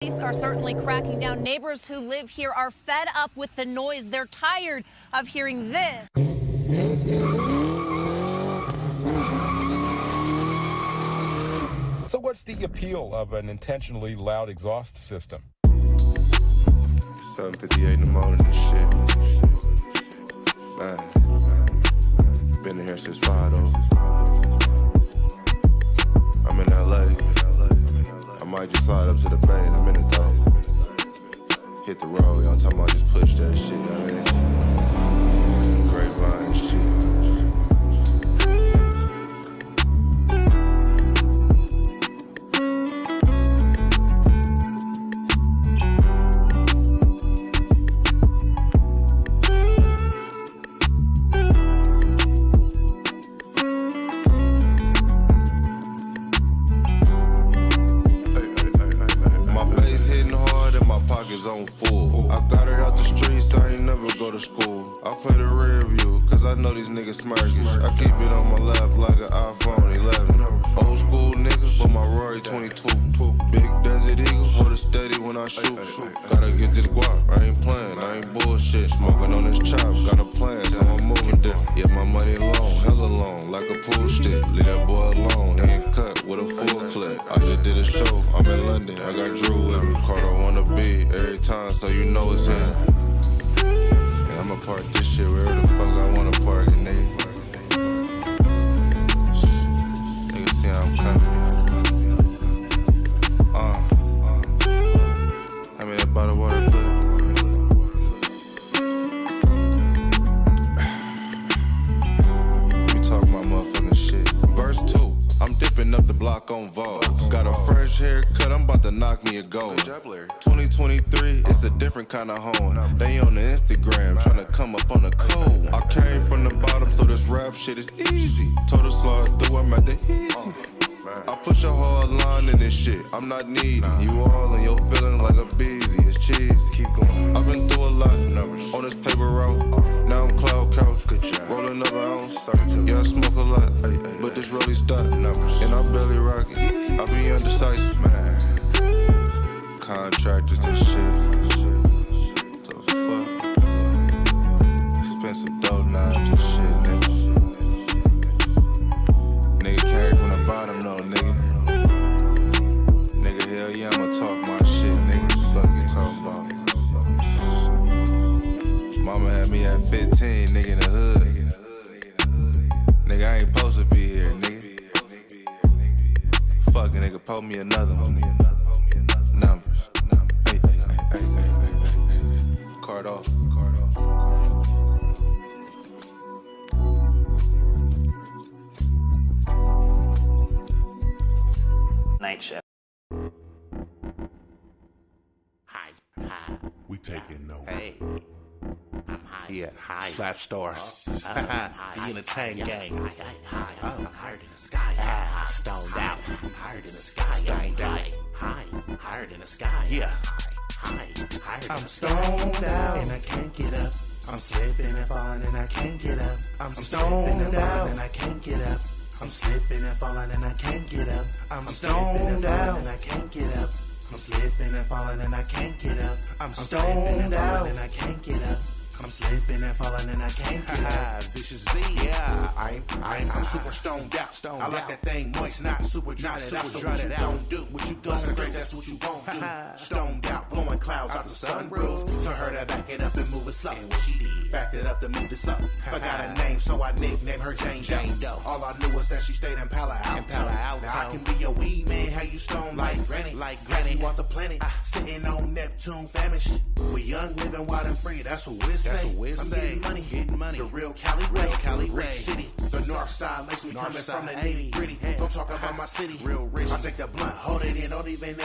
Police are certainly cracking down. Neighbors who live here are fed up with the noise. They're tired of hearing this. So what's the appeal of an intentionally loud exhaust system? 7:58 in the morning and shit. Man, been in here since 5 though. I'm in LA. I might just slide up to the bay in a minute though. Hit the road, y'all talking about just push that shit, you know what I mean? Grapevine and shit. On full. I got it out the streets, I ain't never go to school. I play the rear view, cause I know these niggas smirkish. I keep it on my lap like an iPhone 11. Old school niggas, but my Rory 22. Big Desert Eagle, hold it steady when I shoot. Gotta get this guap, I ain't playing, I ain't bullshit. Smoking on this chop, got a plan, so I'm moving different. Yeah, my money long, hella long, like a pool stick. Leave that boy alone, he ain't cut with a full clip. I just did a show, I'm in London, I got Drew with me. Carter wanna be every time, so you know it's him. And I'ma park this shit wherever the fuck I wanna park it, nigga. Nigga see how I'm coming. I mean that bottle water, but we talking about motherfucking shit. Verse 2. I'm dipping up the block on Vogue. Got a fresh haircut, I'm about to knock me a gold. 2023, it's a different kind of home. They on the Instagram, tryna come up on the code. I came from the bottom, so this rap shit is easy. Told her slide through, I'm at the easy. I push a hard line in this shit, I'm not needy. You all in your feeling like a beezy, it's cheesy. Keep going. I've been through a lot on this paper route. Now I'm cloud couch, rolling up an ounce. Yeah, I smoke a lot, but this really stuck. And I barely rock it, I be undecisive. Contractors and shit. The fuck? Expensive dough knives and shit, nigga. Nigga came from the bottom, no nigga. Nigga, hell yeah, I'ma talk my shit, nigga. Fuck you talking about? Mama had me at 15, nigga, in the hood. Nigga, I ain't supposed to be here, nigga. Fuck a nigga, pull me another one, nigga. Numbers. Hey. Card off. Night shift. Hi. We taking notes. Hey. I'm high. Yeah, high. Slap Star. He in the tank gang. High. I'm higher than the sky. Stoned out. Higher than the sky. Stoned out. High. Higher than the sky. Yeah. High. Higher than I'm stoned out and I can't get up. I'm slipping and falling and I can't get up. I'm stoned out and I can't get up. I'm slipping and falling and I can't get up. I'm stoned out and I can't get up. I'm slipping and falling and I can't get up. I'm stoned out and I can't get up. I'm slipping and falling and I can't get up. ViciousV, yeah. I'm super stoned out. I like that thing moist, not super dry. That's what you don't do. What you concentrate, that's what you won't do. Stoned out, blowing clouds out the sunroof. Tell her to back it up and move it slow. And what she did, backed it up to move it slow. Forgot her name, so I nicknamed her Jane Doe. All I knew was that she stayed in Palo Alto. Now I can be your weed man, how you stoned like Granny. You want the planet, sitting on Neptune famished. We young, living wild and free, that's what we're saying. I'm getting money, the real Cali way, Rich City. The north side makes me coming from the nitty gritty. Don't talk about my city, real rich. I take the blunt, hold it in, don't even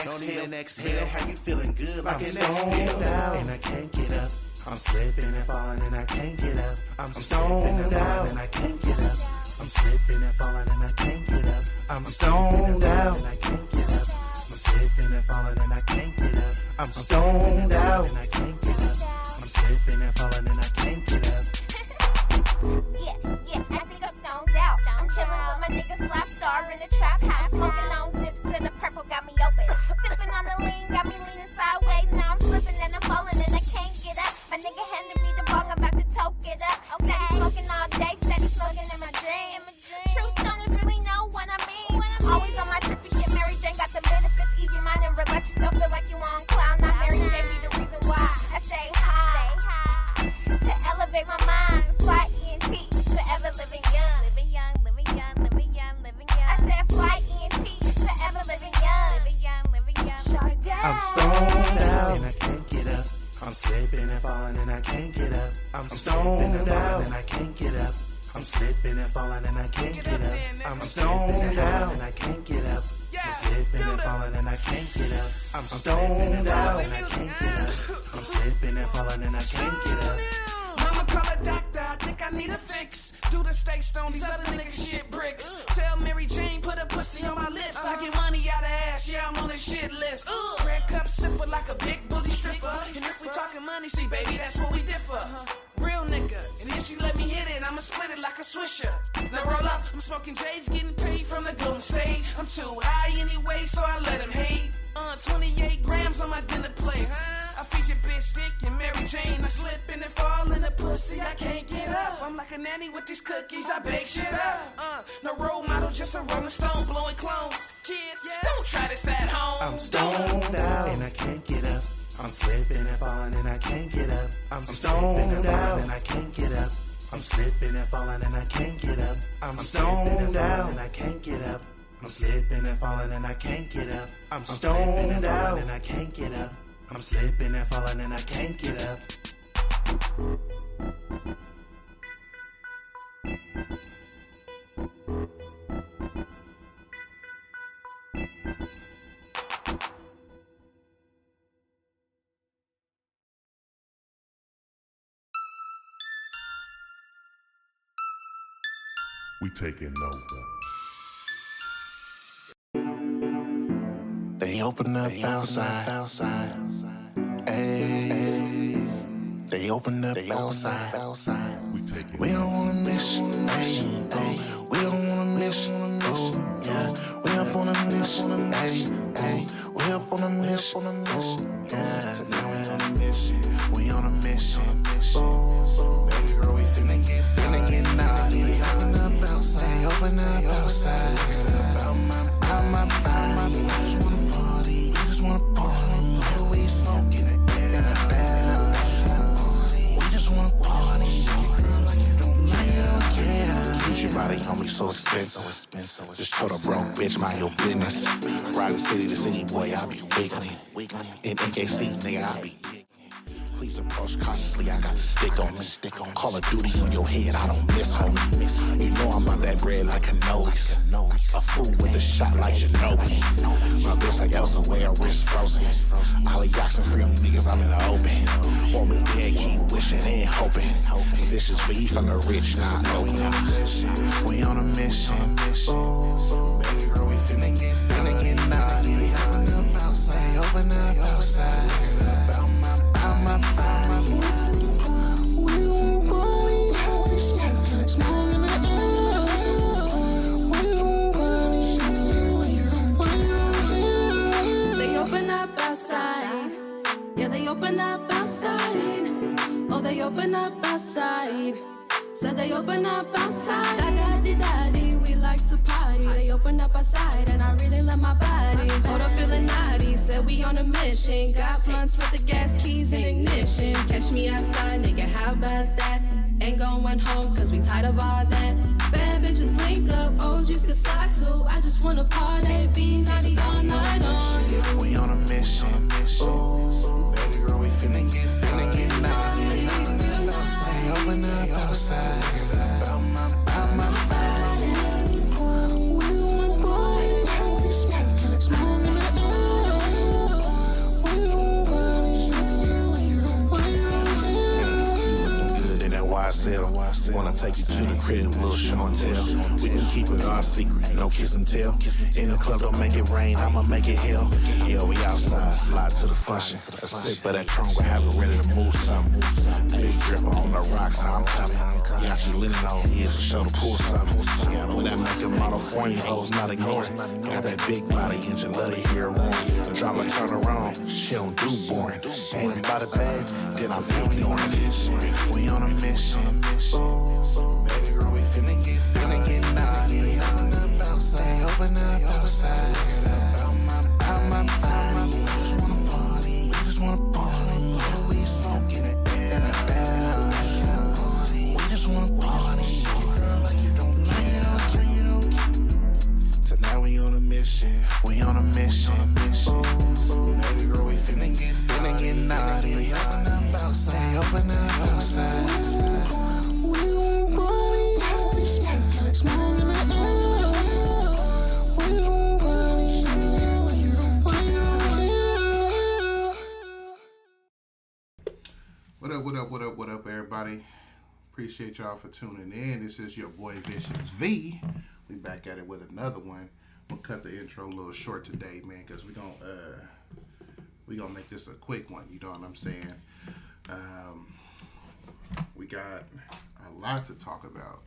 exhale. How you feeling good like an exhale? And I can't get up. I'm slipping and falling and I can't get up. I'm stoned out and I can't get up. I'm slipping and falling and I can't get up. I'm stoned out and I can't get up. I'm slipping and falling and I can't get up. I'm stoned out and I can't get up. I'm slipping and falling and I can't get up. Yeah, I think I'm stoned out. I'm chilling with my nigga Slap Star in the trap house. Smoking on zips and the purple got me open. Sipping on the lean, got me leaning stoned out and I can't get up. I'm slipping and falling and I can't get up. I'm stoned out and I can't get up. I'm slipping and falling and I can't get up. I'm stoned out and I can't get up. I'm slipping and falling and I can't get up. I'm stoned out and I can't get up. I'm slipping and falling and I can't get up. Mama call a doctor, I think I need a fix. Do the stay stone, these other niggas shit bricks. Tell Mary Jane, put a pussy on my lips. I get money out of ass, yeah, I'm on the shit list. Red cup sipper like a big booty stripper. And if we talking money, see, baby, that's what we differ. Real nigga, and if she let me hit it, I'ma split it like a swisher. Now roll up, I'm smoking J's, getting paid from the doomsday. I'm too high anyway, so I let him hate. 28 grams on my dinner plate. I feature bitch dick and Mary Jane. I slip and fall in the pussy, I can't get up. I'm like a nanny with these cookies, I bake shit up. No role model, just a Rolling Stone blowing clones. Kids, don't try this at home. I'm stoned out and I can't get up. I'm slipping and falling and I can't get up. I'm stoned out and I can't get up. I'm slipping and falling and I can't get up. I'm stoned out and I can't get up. I'm slipping and falling and I can't get up. I'm stoned out and I can't get up. I'm slipping and falling and I can't get up. We taking over. They open up outside. Hey, they open up outside. We taking We don't wanna miss, hey, we don't wanna miss, oh, yeah. We up on a mission, hey, we up on a mission, oh, yeah. Now we on a mission, oh, baby girl, we finna get naughty. They open up outside, out my body. We just wanna party, we smoking it, we just wanna party. Your body on me so expensive. Just told a broke bitch, mind your business. Riding city to city, boy, I be wiggling. In NKC, nigga, I be. Please approach cautiously, I got the stick on me. Call of Duty on your head, I don't miss, homie. You know I'm about that bread like cannolis. A fool with a shot like Ginobili. My bitch like Elsa, way her wrist frozen. Ollie Jackson, free them niggas, I'm in the open. Want me dead, keep wishing and hoping. ViciousSV from the rich, not knowing. We on a mission. Oh, baby girl, we finna get naughty. They open up outside. Out my body. We gon' party. Smoking the air. We gon' party. They open up outside. Yeah, they open up outside. Oh, they open up outside. Said they open up outside. Daddy, we like to party. They opened up outside and I really love my body. Hold up feeling naughty, said we on a mission. Got blunts with the gas, keys, and ignition. Catch me outside, nigga, how about that? Ain't going home, cause we tired of all that. Bad bitches link up, OGs can slide too. I just wanna party, be naughty all night long. We on a mission. Oh, baby girl, we finna get naughty. They open up outside. Out my body. We gon' party. Smoking the air. We gon' party. Good in that YSL. Wanna take you to the crib, little show and tell. We can keep it our secret, no kiss and tell. In the club, don't make it rain, I'ma make it hell. Yeah, we outside, slide to the function. A sip of that Tron, we have it ready to move something. Big dripper on the rocks, how I'm coming. Got you linen on here to show the pool something. Yeah, when that make a model for you, hoes not ignoring. Got that big body, and you love to hear room. The drama turn around, she don't do boring. Ain't about it bad, then I'm ignoring this. We on a mission. Oh, baby girl, we finna get naughty. They open up outside. Out my body. We just wanna party. We smoking it in the air. We just wanna party. Tonight we on a mission. Oh, baby girl, we What up, everybody? Appreciate y'all for tuning in. This is your boy ViciousV. We back at it with another one. We'll cut the intro a little short today, man, because we gonna make this a quick one. You know what I'm saying? We got a lot to talk about.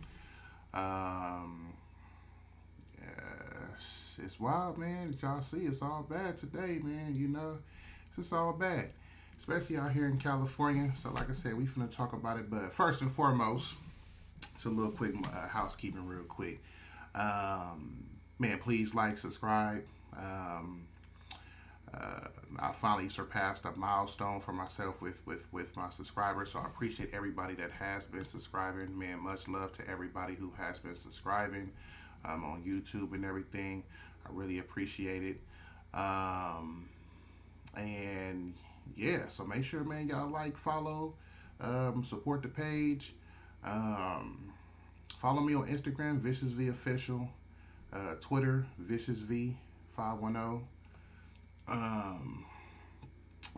It's wild, man. As y'all see, it's all bad today, man. You know, it's just all bad. Especially out here in California. So like I said, we finna talk about it. But first and foremost, it's a little quick housekeeping real quick. Man, please like, subscribe. I finally surpassed a milestone for myself with my subscribers. So I appreciate everybody that has been subscribing. Man, much love to everybody who has been subscribing on YouTube and everything. I really appreciate it. And yeah, so make sure, man, y'all like, follow, support the page. Follow me on Instagram, ViciousV Official, Twitter, ViciousV510.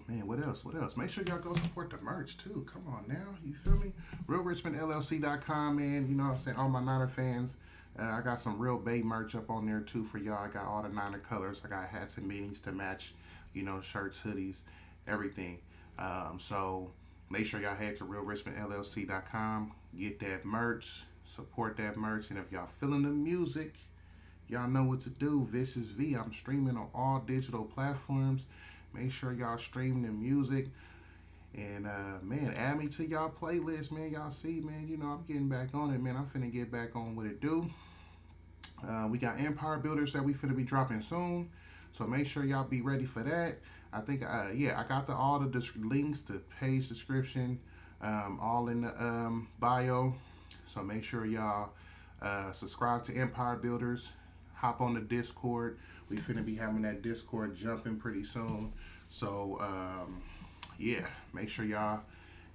Man, what else? Make sure y'all go support the merch too. Come on now, you feel me? RealRichmondLLC.com, man. You know what I'm saying? All my Niner fans. I got some Real Bay merch up on there too for y'all. I got all the Niner colors. I got hats and beanies to match, you know, shirts, hoodies, everything. So make sure y'all head to RealRichmondLLC.com, get that merch, support that merch, and if y'all feeling the music, y'all know what to do. ViciousV. I'm streaming on all digital platforms. Make sure y'all stream the music. And, man, add me to y'all playlist, man. Y'all see, man, you know, I'm getting back on it, man. I'm finna get back on what it do. We got Empire Builders that we finna be dropping soon. So make sure y'all be ready for that. I think, yeah, I got all the links to page description, all in the bio. So make sure y'all subscribe to Empire Builders. Hop on the Discord. We finna be having that Discord jumping pretty soon. So, yeah, make sure y'all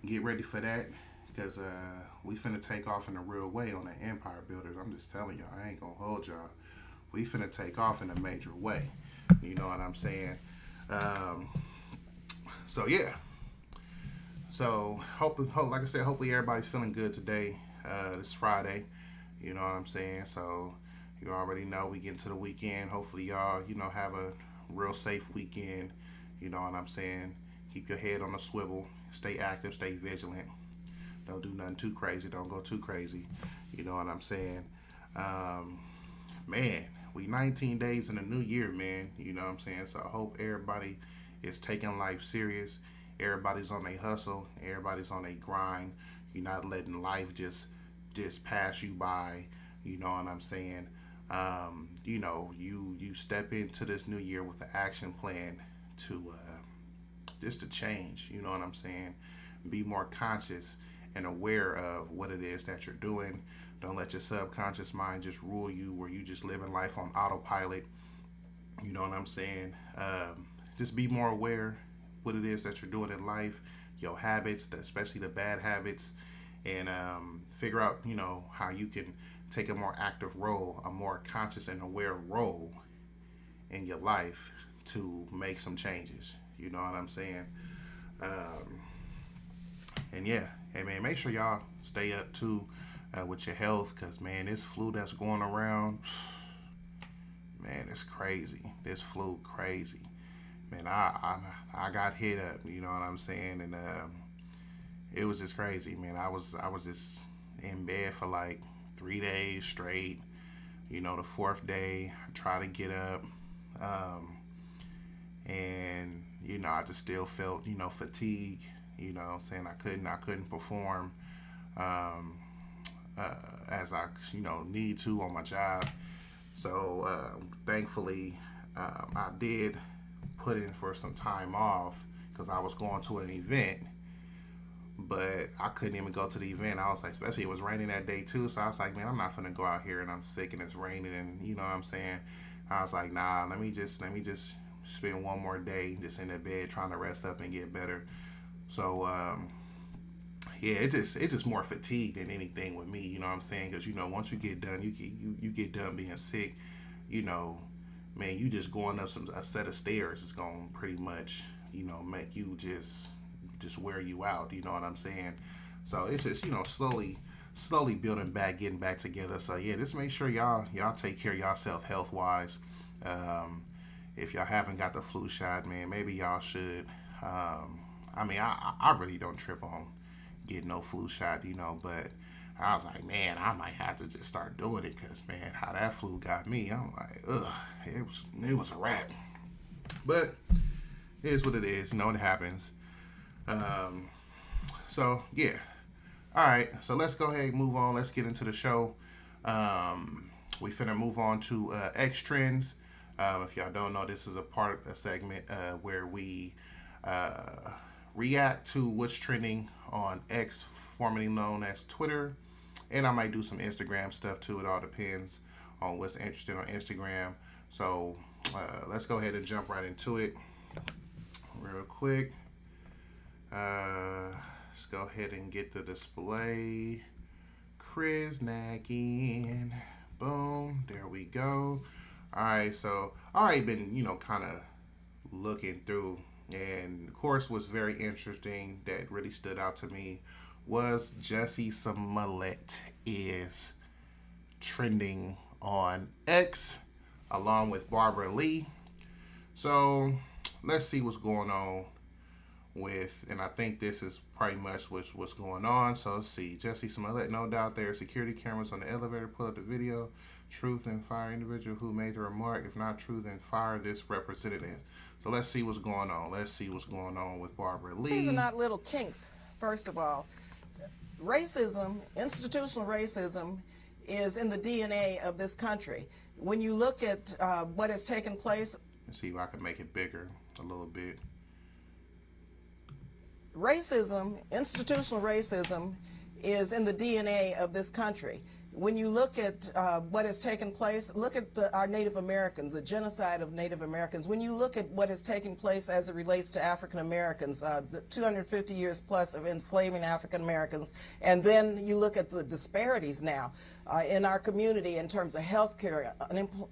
get ready for that, because we finna take off in a real way on the Empire Builders. I'm just telling y'all, I ain't gonna hold y'all. We finna take off in a major way. You know what I'm saying? So, yeah. So, like I said, hopefully everybody's feeling good today. It's Friday. You know what I'm saying? So, you already know we get into the weekend. Hopefully y'all, you know, have a real safe weekend. You know what I'm saying? Keep your head on a swivel. Stay active. Stay vigilant. Don't do nothing too crazy. Don't go too crazy. You know what I'm saying? Man, we 19 days in the new year, man. You know what I'm saying? So I hope everybody is taking life serious. Everybody's on a hustle. Everybody's on a grind. You're not letting life just pass you by. You know what I'm saying? You know, you step into this new year with an action plan to just to change. You know what I'm saying? Be more conscious and aware of what it is that you're doing. Don't let your subconscious mind just rule you, where you just living life on autopilot. You know what I'm saying? Just be more aware what it is that you're doing in life, your habits, especially the bad habits, and figure out, you know, how you can take a more active role, a more conscious and aware role in your life to make some changes. You know what I'm saying? And yeah, hey man, make sure y'all stay up too with your health, because man, this flu that's going around, man, it's crazy. This flu crazy. Man, I got hit up, you know what I'm saying? And it was just crazy, man. I was just in bed for like 3 days straight. You know, the fourth day I tried to get up, and you know, I just still felt, you know, fatigue. You know what I'm saying? I couldn't perform as I, you know, need to on my job. So thankfully I did put in for some time off, because I was going to an event, but I couldn't even go to the event. I was like, especially it was raining that day too, so I was like, man, I'm not gonna go out here and I'm sick and it's raining, and you know what I'm saying? I was like, nah, let me just spend one more day just in the bed trying to rest up and get better. So yeah, it's just more fatigue than anything with me, you know what I'm saying? Because you know, once you get done, you get done being sick, you know, man, you just going up a set of stairs is gonna pretty much, you know, make you just just wear you out. You know what I'm saying? So it's just, slowly building back, getting back together. So yeah, just make sure y'all take care of yourself health wise. If y'all haven't got the flu shot, man, maybe y'all should. I really don't trip on getting no flu shot, but I was like, man, I might have to just start doing it because, man, how that flu got me, I'm like, ugh, it was a wrap. But it is what it is, it happens. So yeah. All right, so let's go ahead and move on. Let's get into the show. We finna move on to X Trends. If y'all don't know, this is a segment where we react to what's trending on X, formerly known as Twitter. And I might do some Instagram stuff too. It all depends on what's interesting on Instagram. So let's go ahead and jump right into it real quick. Let's go ahead and get the display. Chris Naggin. Boom. There we go. Alright, so I already been, kind of looking through. And of course, what's very interesting that really stood out to me was Jussie Smollett is trending on X along with Barbara Lee. So let's see what's going on and I think this is pretty much what's going on. So let's see. Jussie Smollett, no doubt there are security cameras on the elevator. Pull up the video. Truth and fire individual who made the remark. If not true, then fire this representative. So let's see what's going on. Let's see what's going on with Barbara Lee. These are not little kinks, first of all. Racism, institutional racism, is in the DNA of this country. When you look at what has taken place... Let's see if I can make it bigger a little bit. Racism, institutional racism, is in the DNA of this country. When you look at what has taken place, look at our Native Americans, the genocide of Native Americans. When you look at what has taken place as it relates to African Americans, the 250 years plus of enslaving African Americans, and then you look at the disparities now in our community in terms of health care,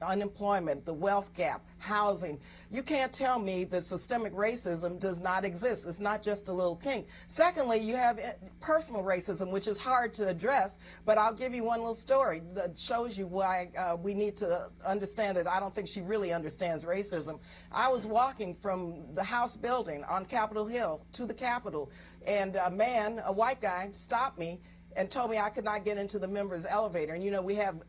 unemployment, the wealth gap, housing. You can't tell me that systemic racism does not exist. It's not just a little kink. Secondly, you have personal racism, which is hard to address, but I'll give you one little story that shows you why we need to understand it. I don't think she really understands racism. I was walking from the House building on Capitol Hill to the Capitol, and a man, a white guy, stopped me and told me I could not get into the members' elevator. And we have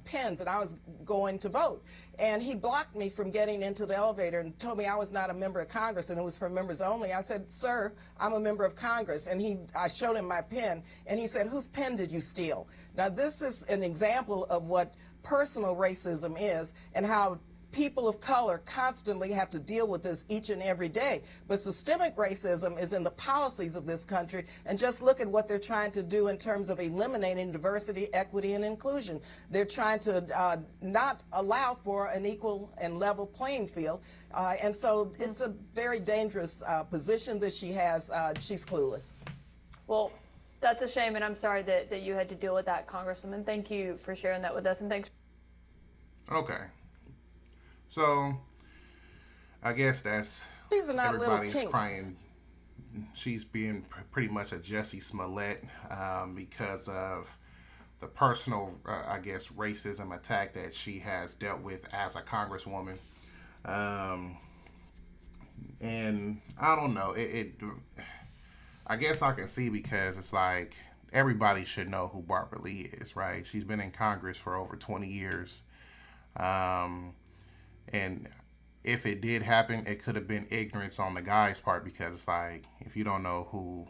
pins, and I was going to vote. And he blocked me from getting into the elevator and told me I was not a member of Congress and it was for members only. I said, sir, I'm a member of Congress. And I showed him my pen, and he said, whose pen did you steal? Now, this is an example of what personal racism is and how people of color constantly have to deal with this each and every day. But systemic racism is in the policies of this country, and just look at what they're trying to do in terms of eliminating diversity, equity, and inclusion. They're trying to not allow for an equal and level playing field, and so it's a very dangerous position that she has. She's clueless. Well, that's a shame, and I'm sorry that you had to deal with that, Congresswoman. Thank you for sharing that with us, and thanks. Okay. So, I guess these are not everybody's little kinks. Crying. She's being pretty much a Jussie Smollett because of the personal, racism attack that she has dealt with as a congresswoman. And I don't know. I guess I can see because it's like everybody should know who Barbara Lee is, right? She's been in Congress for over 20 years. And if it did happen, it could have been ignorance on the guy's part because it's like, if you don't know who,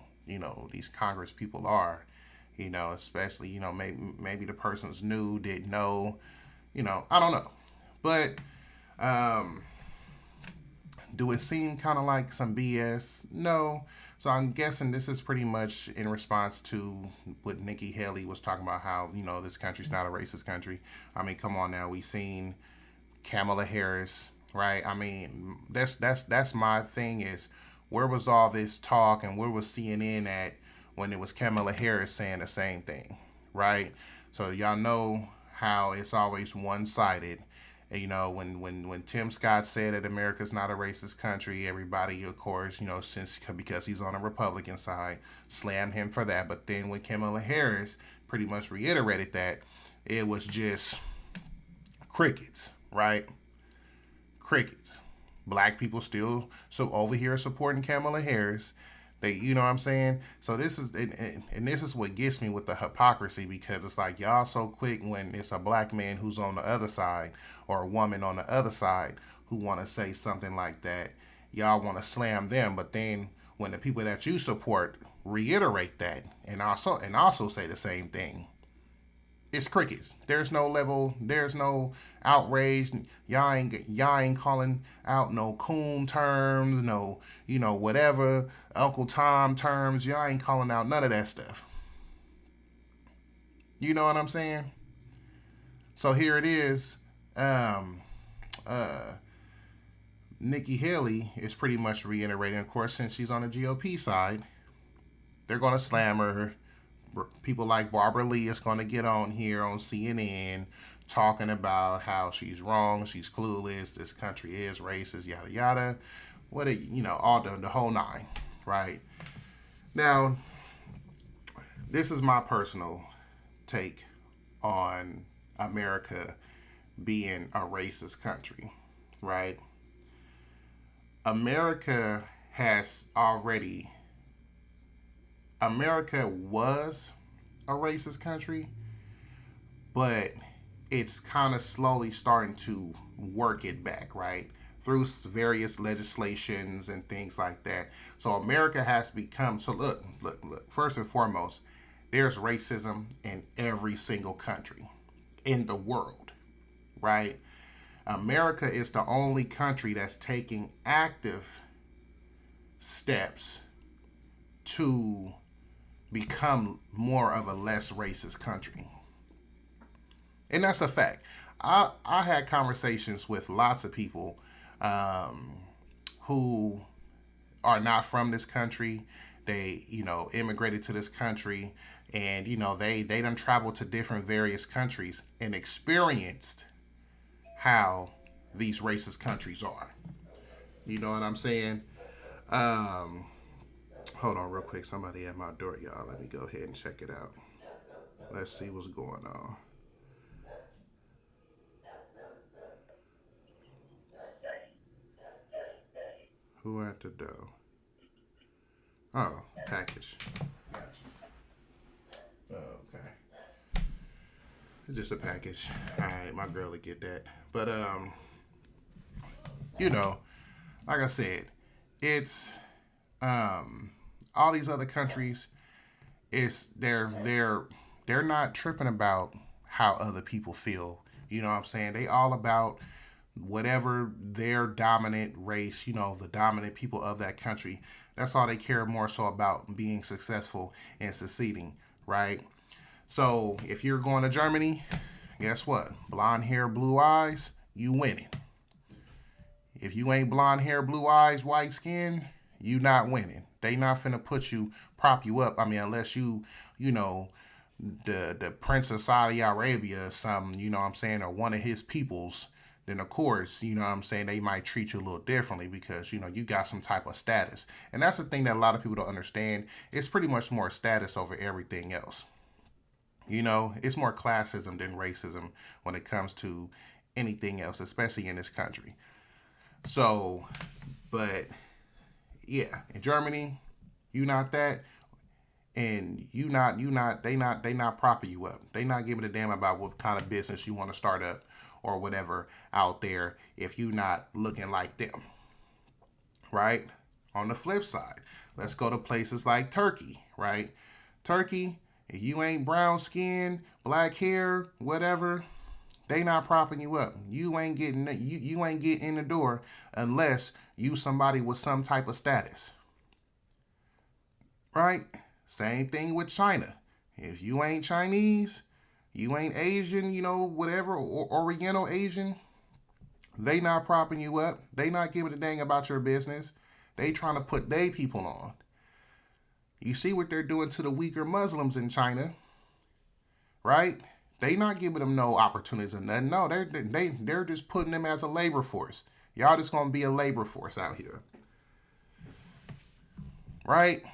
these Congress people are, especially, maybe the person's new, didn't know, I don't know. But do it seem kind of like some BS? No. So I'm guessing this is pretty much in response to what Nikki Haley was talking about, how, this country's not a racist country. I mean, come on now. We've seen Kamala Harris, right? I mean, that's my thing is, where was all this talk and where was CNN at when it was Kamala Harris saying the same thing, right? So y'all know how it's always one-sided, And, when Tim Scott said that America's not a racist country, everybody, of course, because he's on the Republican side, slammed him for that. But then when Kamala Harris pretty much reiterated that, it was just crickets, right? Crickets. Black people still so over here supporting Kamala Harris. They, you know what I'm saying? So this is, and this is what gets me with the hypocrisy, because it's like y'all so quick when it's a black man who's on the other side or a woman on the other side who want to say something like that, y'all want to slam them. But then when the people that you support reiterate that and also say the same thing, it's crickets. There's no level. There's no outrage. Y'all ain't calling out no coon terms, no, whatever, Uncle Tom terms. Y'all ain't calling out none of that stuff. You know what I'm saying? So here it is. Nikki Haley is pretty much reiterating, of course, since she's on the GOP side, they're going to slam her. People like Barbara Lee is going to get on here on CNN talking about how she's wrong, she's clueless, this country is racist, yada yada, all the whole nine, right? Now, this is my personal take on America being a racist country, right? America was a racist country, but it's kind of slowly starting to work it back, right? Through various legislations and things like that. So America has become, so look, first and foremost, there's racism in every single country in the world, right? America is the only country that's taking active steps to become more of a less racist country. And that's a fact. I had conversations with lots of people who are not from this country. They, immigrated to this country, and, they done traveled to different various countries and experienced how these racist countries are. You know what I'm saying? Hold on real quick. Somebody at my door, y'all. Let me go ahead and check it out. Let's see what's going on. Who at the door? Oh, package. Gotcha. Okay. It's just a package. Alright, my girl will get that. But like I said, it's all these other countries, they're not tripping about how other people feel. You know what I'm saying? They all about whatever their dominant race, the dominant people of that country. That's all they care more so about, being successful and succeeding, right? So if you're going to Germany, guess what? Blonde hair, blue eyes, you winning. If you ain't blonde hair, blue eyes, white skin, you not winning. They not finna prop you up. I mean, unless the Prince of Saudi Arabia or something, you know what I'm saying, or one of his peoples, then of course, you know what I'm saying, they might treat you a little differently because, you got some type of status. And that's the thing that a lot of people don't understand. It's pretty much more status over everything else. It's more classism than racism when it comes to anything else, especially in this country. So, but yeah, in Germany, you not that, and they not propping you up. They not giving a damn about what kind of business you want to start up or whatever out there if you not looking like them, right? On the flip side, let's go to places like Turkey, right? Turkey, if you ain't brown skin, black hair, whatever, they not propping you up. You ain't getting in the door unless you somebody with some type of status, right? Same thing with China. If you ain't Chinese, you ain't Asian, whatever, or Oriental Asian, they not propping you up. They not giving a dang about your business. They trying to put they people on. You see what they're doing to the weaker Muslims in China, right? They not giving them no opportunities or nothing. No, they're just putting them as a labor force. Y'all just gonna be a labor force out here, right?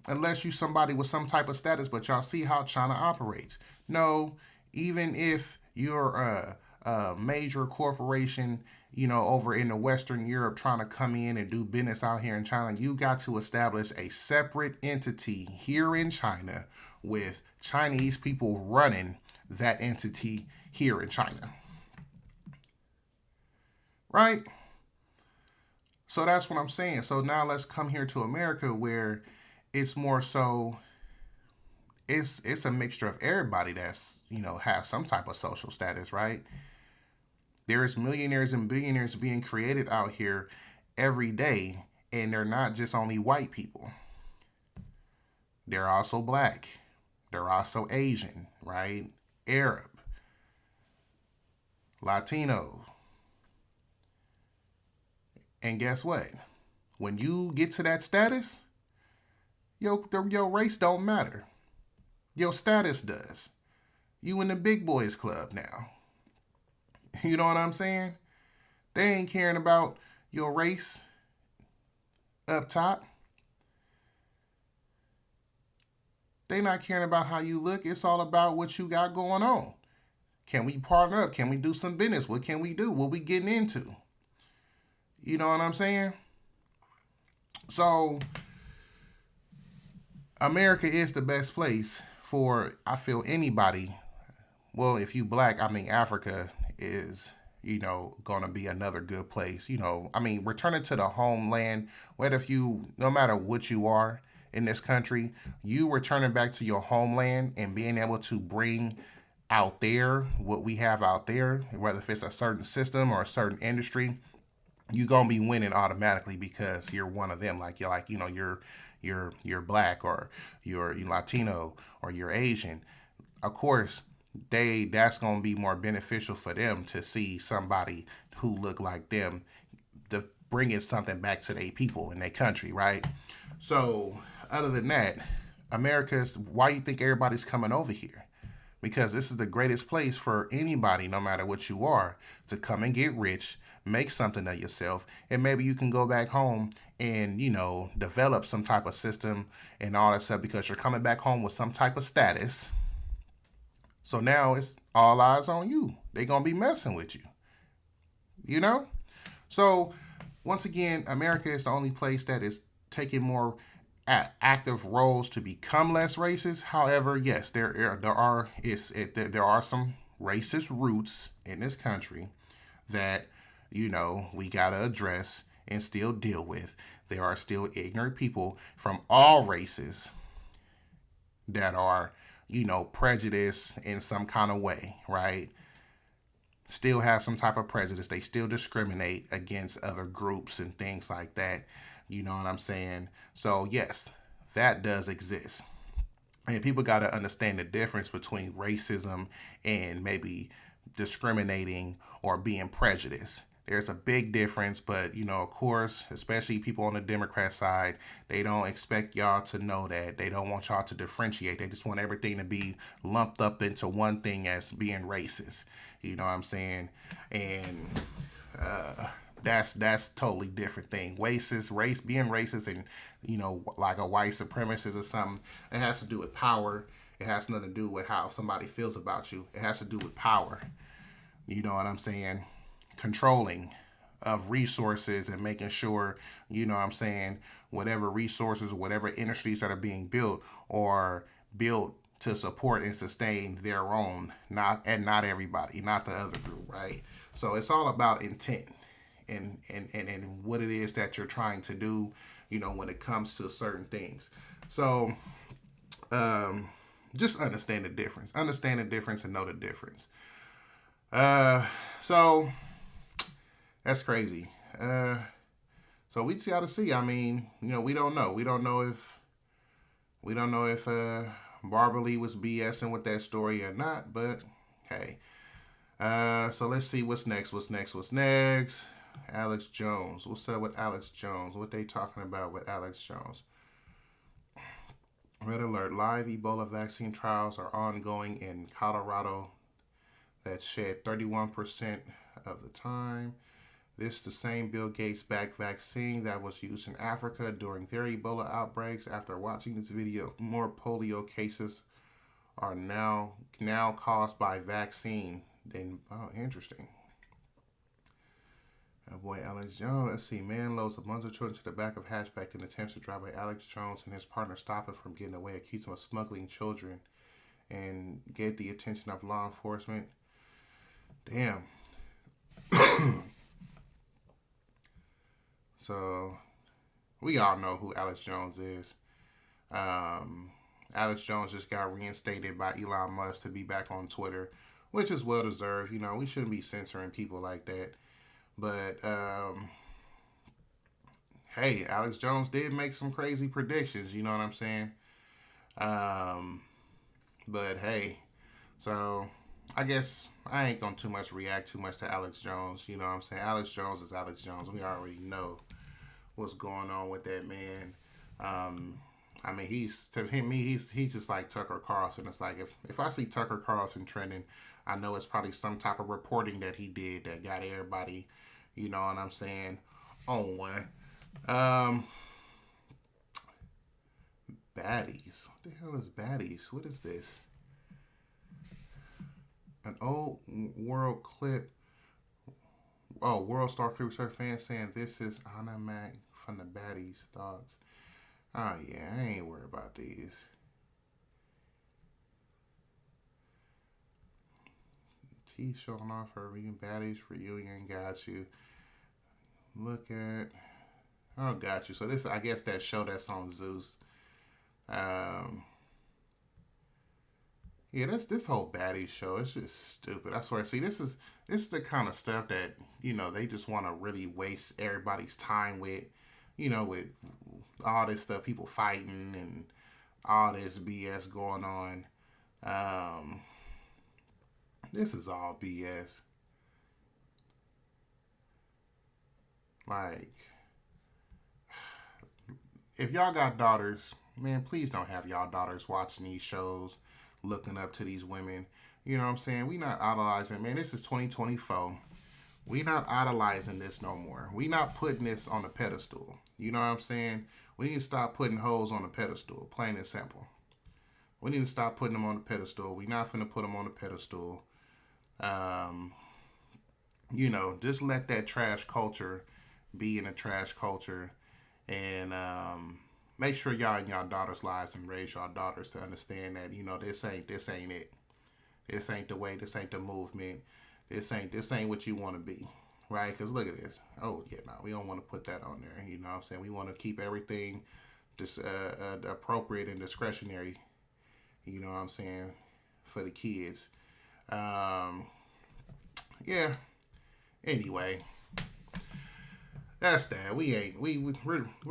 Unless you somebody with some type of status, but y'all see how China operates. No, even if you're a major corporation, over in the Western Europe trying to come in and do business out here in China, you got to establish a separate entity here in China with Chinese people running that entity here in China. Right? So that's what I'm saying. So now let's come here to America where it's more so it's a mixture of everybody that's, have some type of social status, right? There's millionaires and billionaires being created out here every day, and they're not just only white people. They're also black. They're also Asian, right? Arab, Latino. And guess what? When you get to that status, your race don't matter. Your status does. You in the big boys club now. You know what I'm saying? They ain't caring about your race up top. They not caring about how you look. It's all about what you got going on. Can we partner up? Can we do some business? What can we do? What we getting into? You know what I'm saying? So America is the best place for, I feel, anybody. Well, if you black, Africa is, going to be another good place. Returning to the homeland, no matter what you are in this country, you returning back to your homeland and being able to bring out there what we have out there, whether if it's a certain system or a certain industry, you're gonna be winning automatically because you're one of them. You're black or you're Latino or you're Asian. Of course, that's gonna be more beneficial for them to see somebody who look like them, bringing something back to their people in their country, right? So, other than that, why you think everybody's coming over here? Because this is the greatest place for anybody, no matter what you are, to come and get rich, make something of yourself, and maybe you can go back home and, develop some type of system and all that stuff because you're coming back home with some type of status. So now it's all eyes on you. They're going to be messing with you. So, once again, America is the only place that is taking more active roles to become less racist. However, yes, there are some racist roots in this country that we gotta address and still deal with. There are still ignorant people from all races that are prejudiced in some kind of way, right? Still have some type of prejudice. They still discriminate against other groups and things like that. You know what I'm saying? So, yes, that does exist. And people got to understand the difference between racism and maybe discriminating or being prejudiced. There's a big difference, but, of course, especially people on the Democrat side, they don't expect y'all to know that. They don't want y'all to differentiate. They just want everything to be lumped up into one thing as being racist. You know what I'm saying? And that's totally different thing. Being racist and, like a white supremacist or something, it has to do with power. It has nothing to do with how somebody feels about you. It has to do with power. You know what I'm saying? Controlling of resources and making sure, whatever resources or whatever industries that are being built or built to support and sustain their own, not everybody, not the other group, right? So it's all about intent and what it is that you're trying to do, when it comes to certain things. So just understand the difference. Understand the difference and know the difference. So that's crazy. So we just got to see. We don't know. We don't know if Barbara Lee was BSing with that story or not, but hey. So let's see what's next. Alex Jones. What's up with Alex Jones? What they talking about with Alex Jones? Red alert. Live Ebola vaccine trials are ongoing in Colorado that shed 31% of the time. This is the same Bill Gates-backed vaccine that was used in Africa during their Ebola outbreaks. After watching this video, more polio cases are now caused by vaccine than, oh, interesting. Oh boy, Alex Jones. Let's see. Man loads a bunch of children to the back of hatchback in attempts to drive by Alex Jones and his partner stop him from getting away, accused him of smuggling children and get the attention of law enforcement. Damn. So, we all know who Alex Jones is. Alex Jones just got reinstated by Elon Musk to be back on Twitter, which is well deserved. You know, we shouldn't be censoring people like that. But, hey, Alex Jones did make some crazy predictions, you know what I'm saying? But, hey, so I guess I ain't gonna react too much to Alex Jones, you know what I'm saying? Alex Jones is Alex Jones. We already know what's going on with that man. I mean, he's just like Tucker Carlson. It's like, if I see Tucker Carlson trending, I know it's probably some type of reporting that he did that got everybody, you know what I'm saying, on one. Baddies. What the hell is baddies? What is this? An old world clip. Oh, World Star Crew Research fan saying this is Anna Mac from the baddies thoughts. Oh yeah, I ain't worried about these. T showing off her reading baddies for you and got you. Look at, oh, got you. So this, I guess, that show that's on Zeus. Yeah, this whole baddie show, it's just stupid. I swear. See, this is the kind of stuff that, you know, they just want to really waste everybody's time with, you know, with all this stuff, people fighting and all this BS going on. This is all BS. Like, if y'all got daughters, man, please don't have y'all daughters watching these shows, looking up to these women. You know what I'm saying? We not idolizing, man. This is 2024. We not idolizing this no more. We not putting this on a pedestal. You know what I'm saying? We need to stop putting hoes on a pedestal, plain and simple. We need to stop putting them on the pedestal. We not finna put them on the pedestal. You know, just let that trash culture be in a trash culture, and make sure y'all in y'all daughters' lives and raise y'all daughters to understand that, you know, this ain't it. This ain't the way. This ain't the movement. This ain't what you want to be, right? Because look at this. Oh yeah, no, we don't want to put that on there. You know what I'm saying? We want to keep everything just appropriate and discretionary. You know what I'm saying, for the kids. Yeah. Anyway, that's that. We're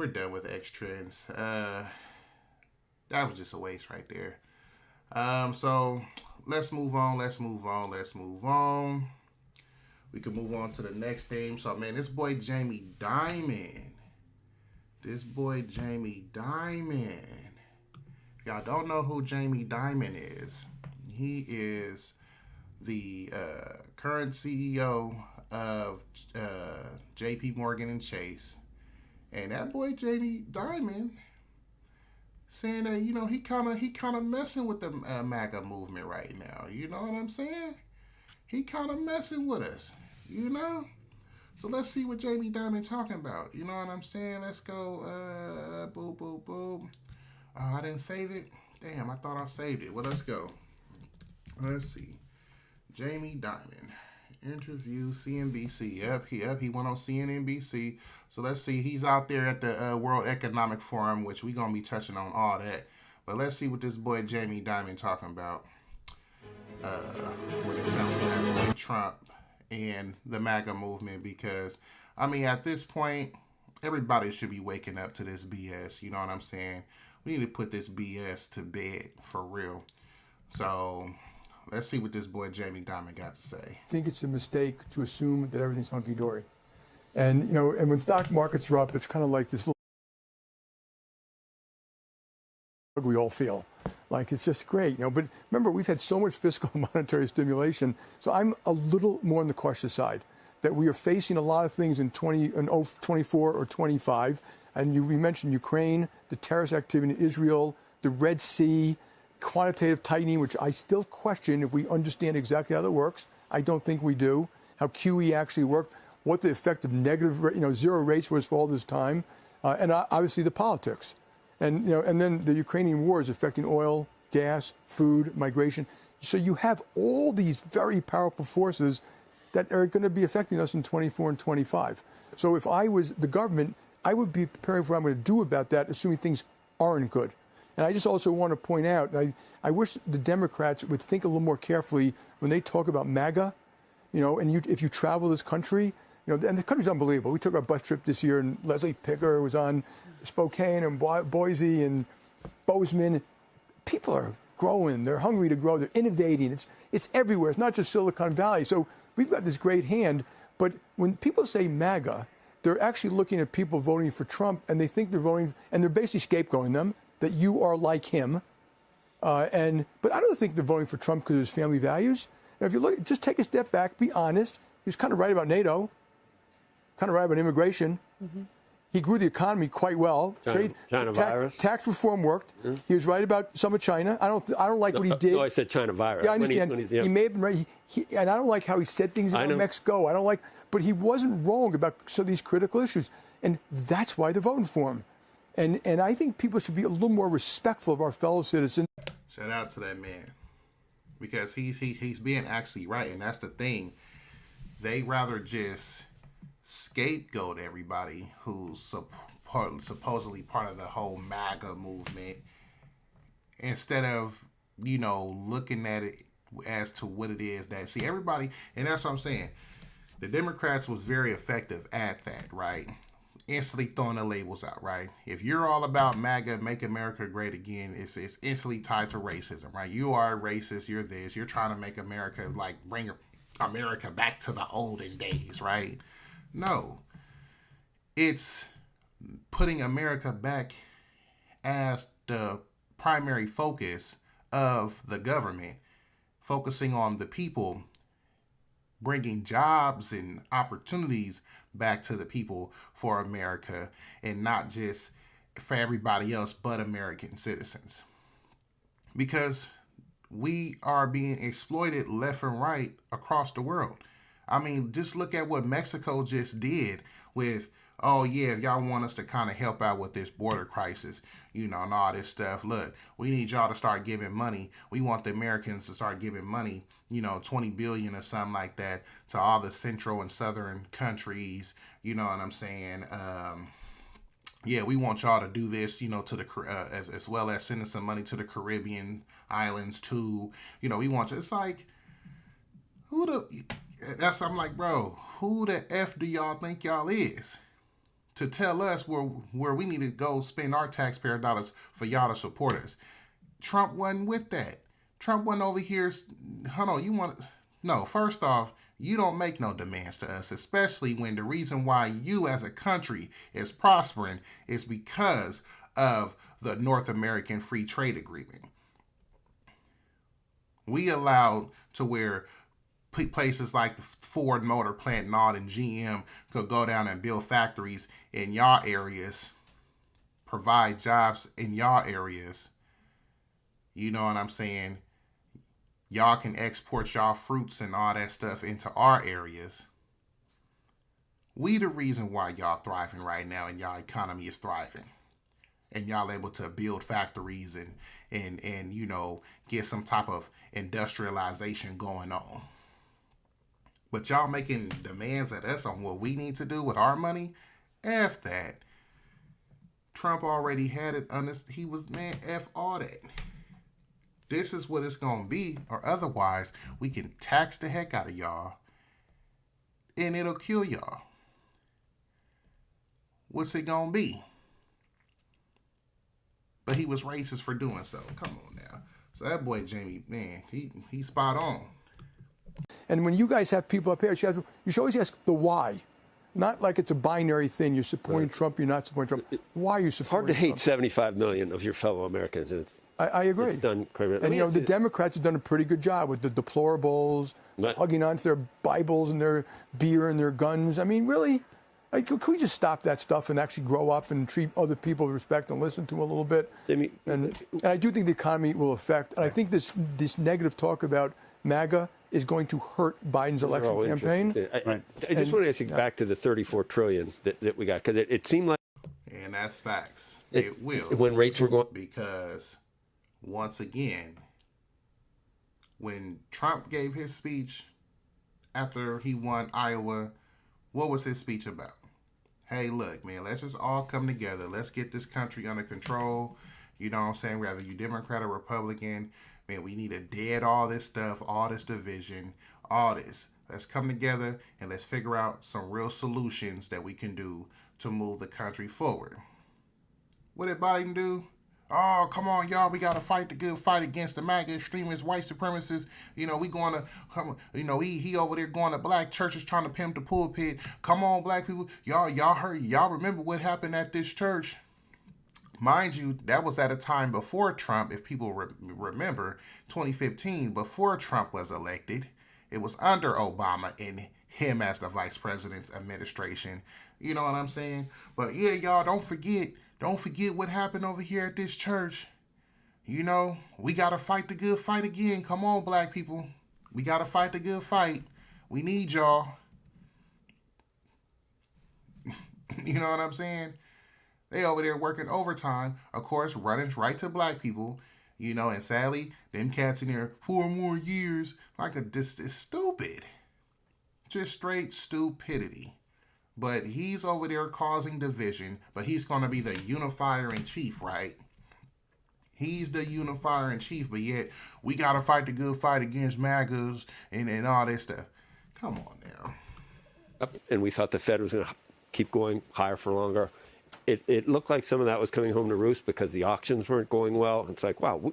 done with X trends. That was just a waste right there. So let's move on. We can move on to the next thing. So man, this boy Jamie Dimond. Y'all don't know who Jamie Dimond is. He is the current CEO of JP Morgan and Chase. And that boy Jamie Dimond saying that, you know, he kind of messing with the MAGA movement right now. You know what I'm saying? He kind of messing with us, you know? So let's see what Jamie Dimond talking about. You know what I'm saying? Let's go. Boom, boom, boom. Oh, I didn't save it? Damn, I thought I saved it. Well, let's go. Let's see. Jamie Dimond. Interview CNBC. Yep, he went on CNBC. So let's see. He's out there at the World Economic Forum, which we're going to be touching on all that. But let's see what this boy Jamie Dimond talking about when it comes to that boy Trump and the MAGA movement. Because, I mean, at this point, everybody should be waking up to this BS. You know what I'm saying? We need to put this BS to bed for real. So let's see what this boy Jamie Dimond got to say. I think it's a mistake to assume that everything's hunky-dory. And, you know, and when stock markets are up, it's kind of like this little we all feel. Like, it's just great, But remember, we've had so much fiscal and monetary stimulation. So I'm a little more on the cautious side that we are facing a lot of things in 24 or 25. And we mentioned Ukraine, the terrorist activity in Israel, the Red Sea, quantitative tightening, which I still question if we understand exactly how that works. I don't think we do. How QE actually worked, what the effect of negative, zero rates was for all this time, and obviously the politics. And and then the Ukrainian war is affecting oil, gas, food, migration. So you have all these very powerful forces that are going to be affecting us in 24 and 25. So if I was the government, I would be preparing for what I'm going to do about that, assuming things aren't good. And I just also want to point out, I wish the Democrats would think a little more carefully when they talk about MAGA, and if you travel this country, and the country's unbelievable. We took our bus trip this year, and Leslie Picker was on Spokane and Boise and Bozeman. People are growing. They're hungry to grow. They're innovating. It's everywhere. It's not just Silicon Valley. So we've got this great hand. But when people say MAGA, they're actually looking at people voting for Trump, and they think they're voting, and they're basically scapegoating them, that you are like him. But I don't think they're voting for Trump because of his family values. And if you look, just take a step back, be honest. He was kind of right about NATO, kind of right about immigration. Mm-hmm. He grew the economy quite well. China virus. Tax reform worked. Mm-hmm. He was right about some of China. I don't like what he did. No, I said China virus. Yeah, I understand. He may have been right. And I don't like how he said things about Mexico. I don't like, but he wasn't wrong about some of these critical issues. And that's why they're voting for him. And I think people should be a little more respectful of our fellow citizens. Shout out to that man, because he's being actually right, and that's the thing. They rather just scapegoat everybody who's supposedly part of the whole MAGA movement, instead of looking at it as to what it is that everybody. And that's what I'm saying. The Democrats was very effective at that, right? Instantly throwing the labels out, right? If you're all about MAGA, make America great again, it's instantly tied to racism, right? You are a racist, you're this, you're trying to make America, bring America back to the olden days, right? No. It's putting America back as the primary focus of the government, focusing on the people, bringing jobs and opportunities back to the people for America, and not just for everybody else but American citizens. Because we are being exploited left and right across the world. I mean, just look at what Mexico just did with, oh yeah, if y'all want us to kind of help out with this border crisis, and all this stuff, look, we need y'all to start giving money. We want the Americans to start giving money, $20 billion or something like that to all the central and southern countries, you know what I'm saying? Yeah, we want y'all to do this, to the as well as sending some money to the Caribbean islands too. We want you. It's like, I'm like, bro, who the F do y'all think y'all is to tell us where we need to go spend our taxpayer dollars for y'all to support us? Trump wasn't with that. Trump wasn't over here. Hold on, no, first off, you don't make no demands to us, especially when the reason why you as a country is prospering is because of the North American Free Trade Agreement. We allowed to where places like the Ford Motor Plant and all, and GM could go down and build factories in y'all areas, provide jobs in y'all areas. You know what I'm saying? Y'all can export y'all fruits and all that stuff into our areas. We the reason why y'all thriving right now, and y'all economy is thriving. And y'all able to build factories and get some type of industrialization going on. But y'all making demands at us on what we need to do with our money? F that. Trump already had it he was, F all that. This is what it's going to be, or otherwise we can tax the heck out of y'all and it'll kill y'all. What's it going to be? But he was racist for doing so. Come on now. So that boy Jamie, man, he's spot on. And when you guys have people up here, you should always ask the why. Not like it's a binary thing. You're supporting Trump, you're not supporting Trump. Why are you supporting Trump? It's hard to hate 75 million of your fellow Americans. And I agree. It's done crazy. And, the Democrats have done a pretty good job with the deplorables, hugging onto their Bibles and their beer and their guns. I mean, really, could we just stop that stuff and actually grow up and treat other people with respect and listen to them a little bit? And I do think the economy will affect, and I think this negative talk about MAGA is going to hurt Biden's election campaign. I just want to ask you back to the $34 trillion that we got, because it seemed like... And that's facts. It will. When rates were going... Because, once again, when Trump gave his speech after he won Iowa, what was his speech about? Hey, look, man, let's just all come together. Let's get this country under control. You know what I'm saying? Whether you Democrat or Republican, man, we need to dead all this stuff, all this division, all this. Let's come together and let's figure out some real solutions that we can do to move the country forward. What did Biden do? Oh, come on, y'all. We got to fight the good fight against the MAGA extremists, white supremacists. We going to, he over there going to black churches trying to pimp the pulpit. Come on, black people. Y'all remember what happened at this church? Mind you, that was at a time before Trump, if people remember, 2015, before Trump was elected. It was under Obama and him as the vice president's administration. You know what I'm saying? But yeah, y'all, don't forget what happened over here at this church. We got to fight the good fight again. Come on, black people. We got to fight the good fight. We need y'all. You know what I'm saying? They over there working overtime, of course, running right to black people, and sadly, them cats in there 4 more years, this is stupid. Just straight stupidity. But he's over there causing division, but he's going to be the unifier in chief, right? He's the unifier in chief, but yet we got to fight the good fight against MAGAs and all this stuff. Come on now. And we thought the Fed was going to keep going higher for longer. It looked like some of that was coming home to roost because the auctions weren't going well. It's like, wow,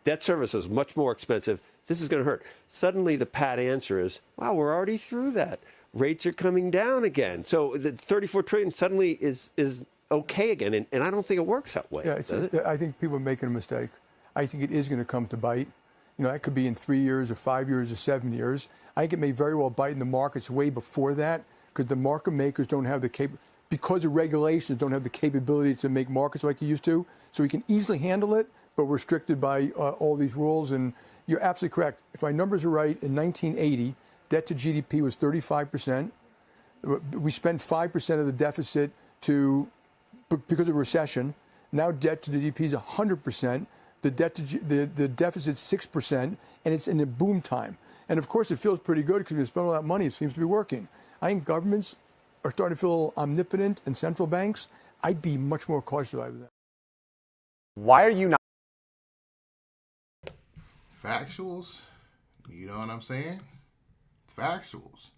debt service is much more expensive. This is going to hurt. Suddenly the pat answer is, wow, we're already through that. Rates are coming down again. So the $34 trillion suddenly is okay again. And I don't think it works that way. Yeah, I think people are making a mistake. I think it is going to come to bite. That could be in 3 years or 5 years or 7 years. I think it may very well bite in the markets way before that because the market makers don't have because of regulations, don't have the capability to make markets like you used to. So we can easily handle it, but we're restricted by all these rules. And you're absolutely correct. If my numbers are right, in 1980, debt to GDP was 35%. We spent 5% of the deficit because of recession. Now debt to GDP is 100%. The deficit's 6%, and it's in a boom time. And of course, it feels pretty good because we spend all that money. It seems to be working. I think governments are starting to feel omnipotent, and central banks, I'd be much more cautious about that. Why are you not? Factuals? You know what I'm saying? Factuals.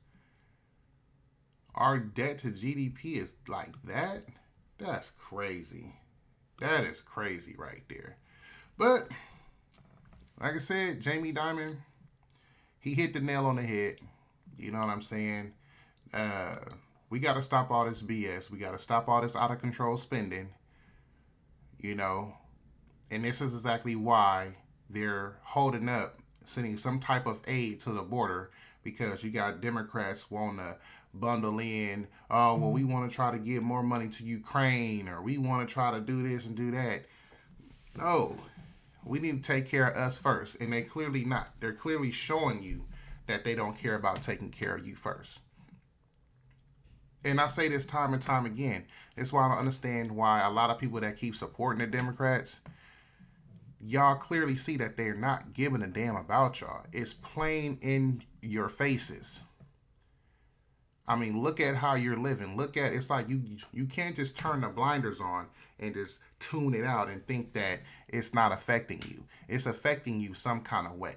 Our debt to GDP is like that? That's crazy. That is crazy right there. But, like I said, Jamie Dimond, he hit the nail on the head. You know what I'm saying? We got to stop all this BS. We got to stop all this out of control spending. And this is exactly why they're holding up, sending some type of aid to the border, because you got Democrats wanting to bundle in, oh, well, we want to try to give more money to Ukraine, or we want to try to do this and do that. No, we need to take care of us first. And they're clearly not. They're clearly showing you that they don't care about taking care of you first. And I say this time and time again. That's why I don't understand why a lot of people that keep supporting the Democrats, y'all clearly see that they're not giving a damn about y'all. It's plain in your faces. I mean, look at how you're living. It's like you can't just turn the blinders on and just tune it out and think that it's not affecting you. It's affecting you some kind of way.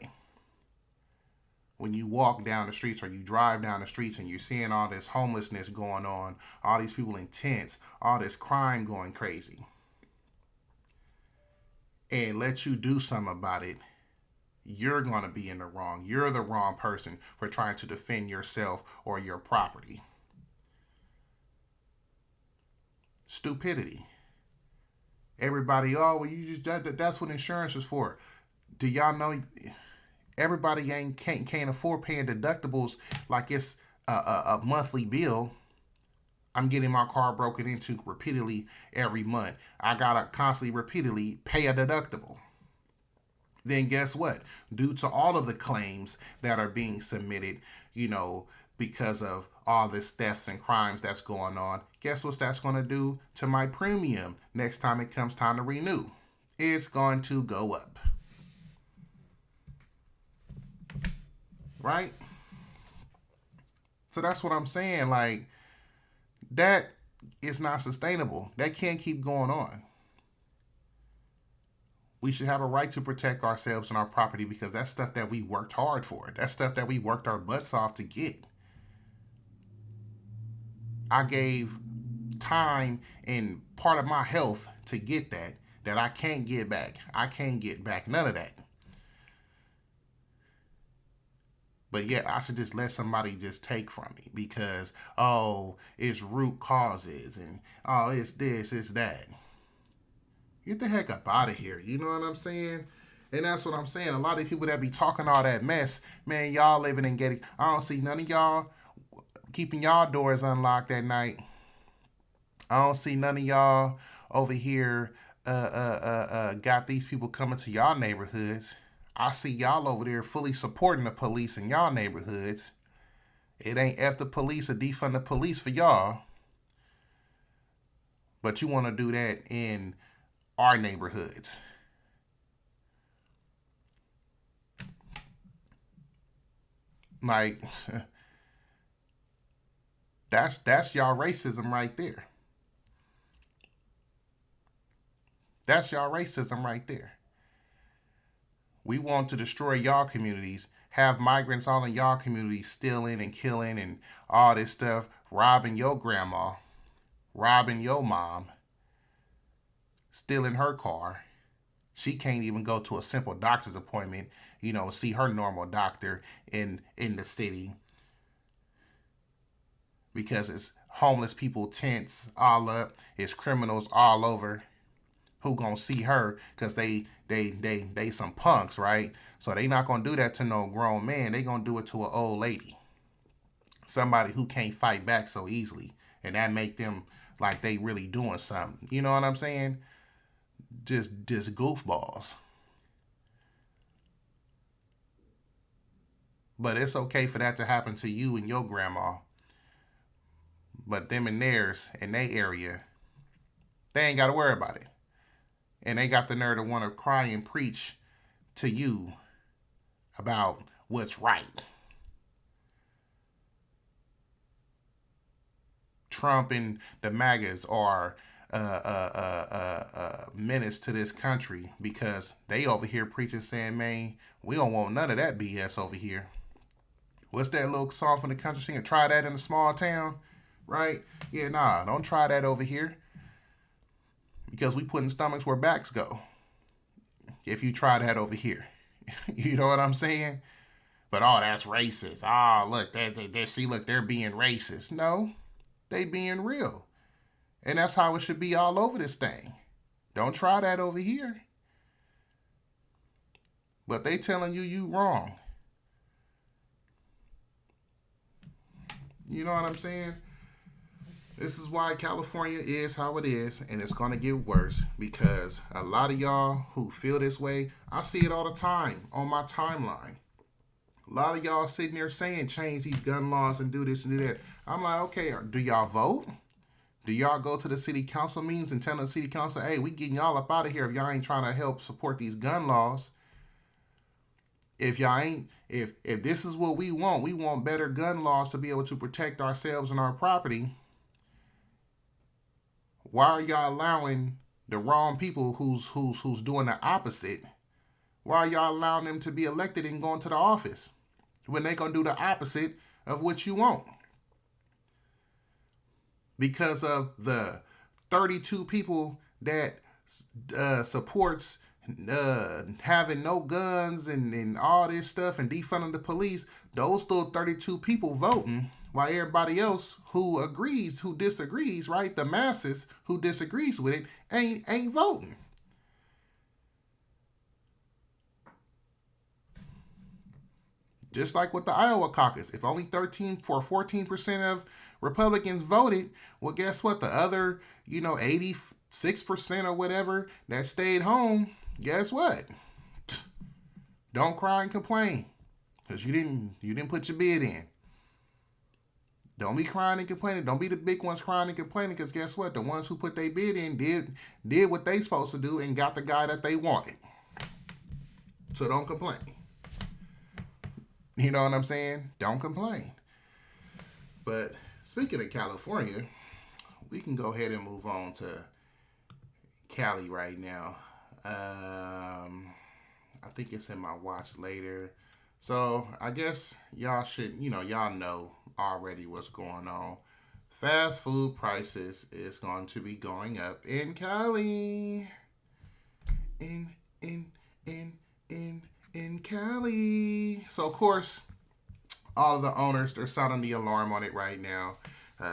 When you walk down the streets or you drive down the streets and you're seeing all this homelessness going on, all these people in tents, all this crime going crazy, and let you do something about it, you're going to be in the wrong. You're the wrong person for trying to defend yourself or your property. Stupidity. Everybody, oh, well, you just that's what insurance is for. Do y'all know everybody can't afford paying deductibles like it's a monthly bill? I'm getting my car broken into repeatedly every month. I gotta constantly, repeatedly pay a deductible. Then guess what? Due to all of the claims that are being submitted, because of all this thefts and crimes that's going on, guess what that's going to do to my premium next time it comes time to renew? It's going to go up. Right? So that's what I'm saying. Like, that is not sustainable. That can't keep going on. We should have a right to protect ourselves and our property because that's stuff that we worked hard for. That's stuff that we worked our butts off to get. I gave time and part of my health to get that I can't get back. I can't get back none of that. But yet I should just let somebody just take from me because, oh, it's root causes and, oh, it's this, it's that. Get the heck up out of here. You know what I'm saying? And that's what I'm saying. A lot of people that be talking all that mess, man, y'all living and getting, I don't see none of y'all keeping y'all doors unlocked at night. I don't see none of y'all over here got these people coming to y'all neighborhoods. I see y'all over there fully supporting the police in y'all neighborhoods. It ain't F the police or defund the police for y'all. But you want to do that in our neighborhoods. Like, that's y'all racism right there. That's y'all racism right there. We want to destroy y'all communities, have migrants all in y'all communities stealing and killing and all this stuff, robbing your grandma, robbing your mom, stealing her car. She can't even go to a simple doctor's appointment, see her normal doctor in the city because it's homeless people tents all up, it's criminals all over. Who gonna see her because they some punks, right? So they not gonna do that to no grown man. They gonna do it to an old lady, somebody who can't fight back so easily, and that make them like they really doing something. You know what I'm saying? Just goofballs. But it's okay for that to happen to you and your grandma. But them and theirs in their area, they ain't got to worry about it. And they got the nerve to want to cry and preach to you about what's right. Trump and the MAGAs are menace to this country because they over here preaching saying, man, we don't want none of that BS over here. What's that little song from the country singer? Try that in a small town, right? Yeah, nah, don't try that over here. Because we put in stomachs where backs go. If you try that over here. You know what I'm saying? But, oh, that's racist. Oh, look, they're being racist. No, they being real. And that's how it should be all over this thing. Don't try that over here. But they telling you wrong. You know what I'm saying? This is why California is how it is, and it's going to get worse because a lot of y'all who feel this way, I see it all the time on my timeline. A lot of y'all sitting there saying change these gun laws and do this and do that. I'm like, okay, do y'all vote? Do y'all go to the city council meetings and tell the city council, hey, we getting y'all up out of here if y'all ain't trying to help support these gun laws? If y'all ain't, if this is what we want better gun laws to be able to protect ourselves and our property. Why are y'all allowing the wrong people who's doing the opposite? Why are y'all allowing them to be elected and going to the office when they gonna do the opposite of what you want? Because of the 32 people that supports having no guns and all this stuff and defunding the police, those still 32 people voting, while everybody else who disagrees, right? The masses who disagrees with it ain't voting. Just like with the Iowa caucus, if only 14% of Republicans voted, well, guess what? The other, 86% or whatever that stayed home, guess what? Don't cry and complain, because you didn't put your bid in. Don't be crying and complaining. Don't be the big ones crying and complaining, because guess what? The ones who put their bid in did what they supposed to do and got the guy that they wanted. So don't complain. You know what I'm saying? Don't complain. But speaking of California, we can go ahead and move on to Cali right now. I think it's in my watch later. So I guess y'all should, y'all know already what's going on. Fast food prices is going to be going up in Cali. In Cali. So of course, all of the owners, they're sounding the alarm on it right now,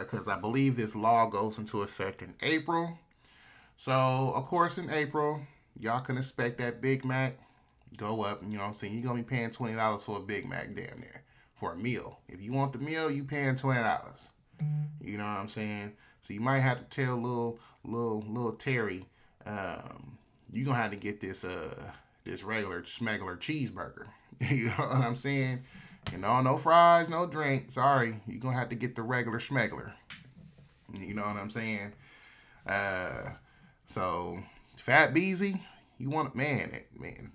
because I believe this law goes into effect in April. So of course in April, y'all can expect that Big Mac go up. You know what I'm saying? You're gonna be paying $20 for a Big Mac damn near for a meal. If you want the meal, you paying $20. You know what I'm saying? So you might have to tell little Terry, you're gonna have to get this regular smuggler cheeseburger. You know what I'm saying? No fries, no drink. Sorry, you're gonna have to get the regular smuggler. You know what I'm saying? So Fat Beezy, you want man,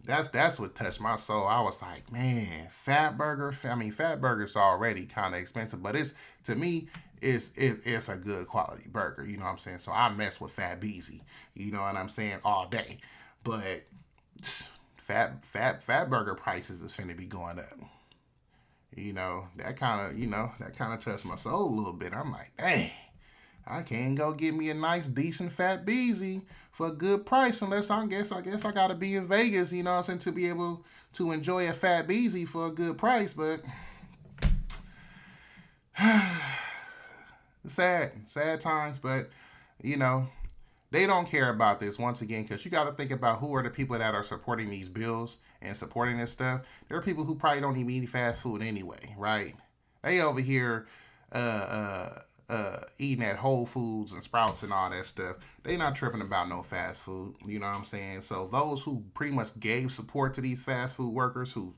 that's what touched my soul. I was like, man, Fat Burger's already kind of expensive, but to me, it's a good quality burger. You know what I'm saying? So I mess with Fat Beezy. You know what I'm saying? All day, but Fat Burger prices is finna be going up. That kind of touched my soul a little bit. I'm like, dang, I can't go get me a nice, decent Fat Beezy for a good price unless I guess I gotta be in Vegas, you know what I'm saying, to be able to enjoy a Fat Beezy for a good price. But sad times, but they don't care about this once again, because you got to think about who are the people that are supporting these bills and supporting this stuff. There are people who probably don't even eat fast food anyway, right? They over here eating at Whole Foods and Sprouts and all that stuff. They not tripping about no fast food, you know what I'm saying? So those who pretty much gave support to these fast food workers who,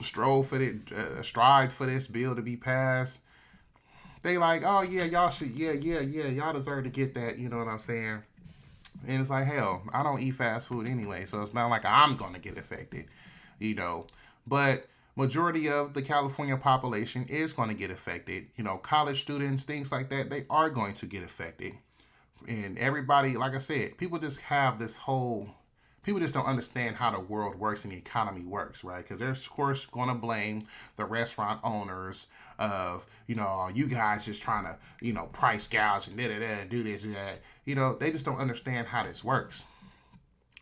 stride for this bill to be passed, they like, oh yeah, y'all should, y'all deserve to get that, you know what I'm saying? And it's like, hell, I don't eat fast food anyway, so it's not like I'm gonna get affected, But majority of the California population is going to get affected. College students, things like that, they are going to get affected. And everybody, like I said, people just don't understand how the world works and the economy works, right? Because they're, of course, going to blame the restaurant owners of, you guys just trying to, price gouge and do this and that. They just don't understand how this works.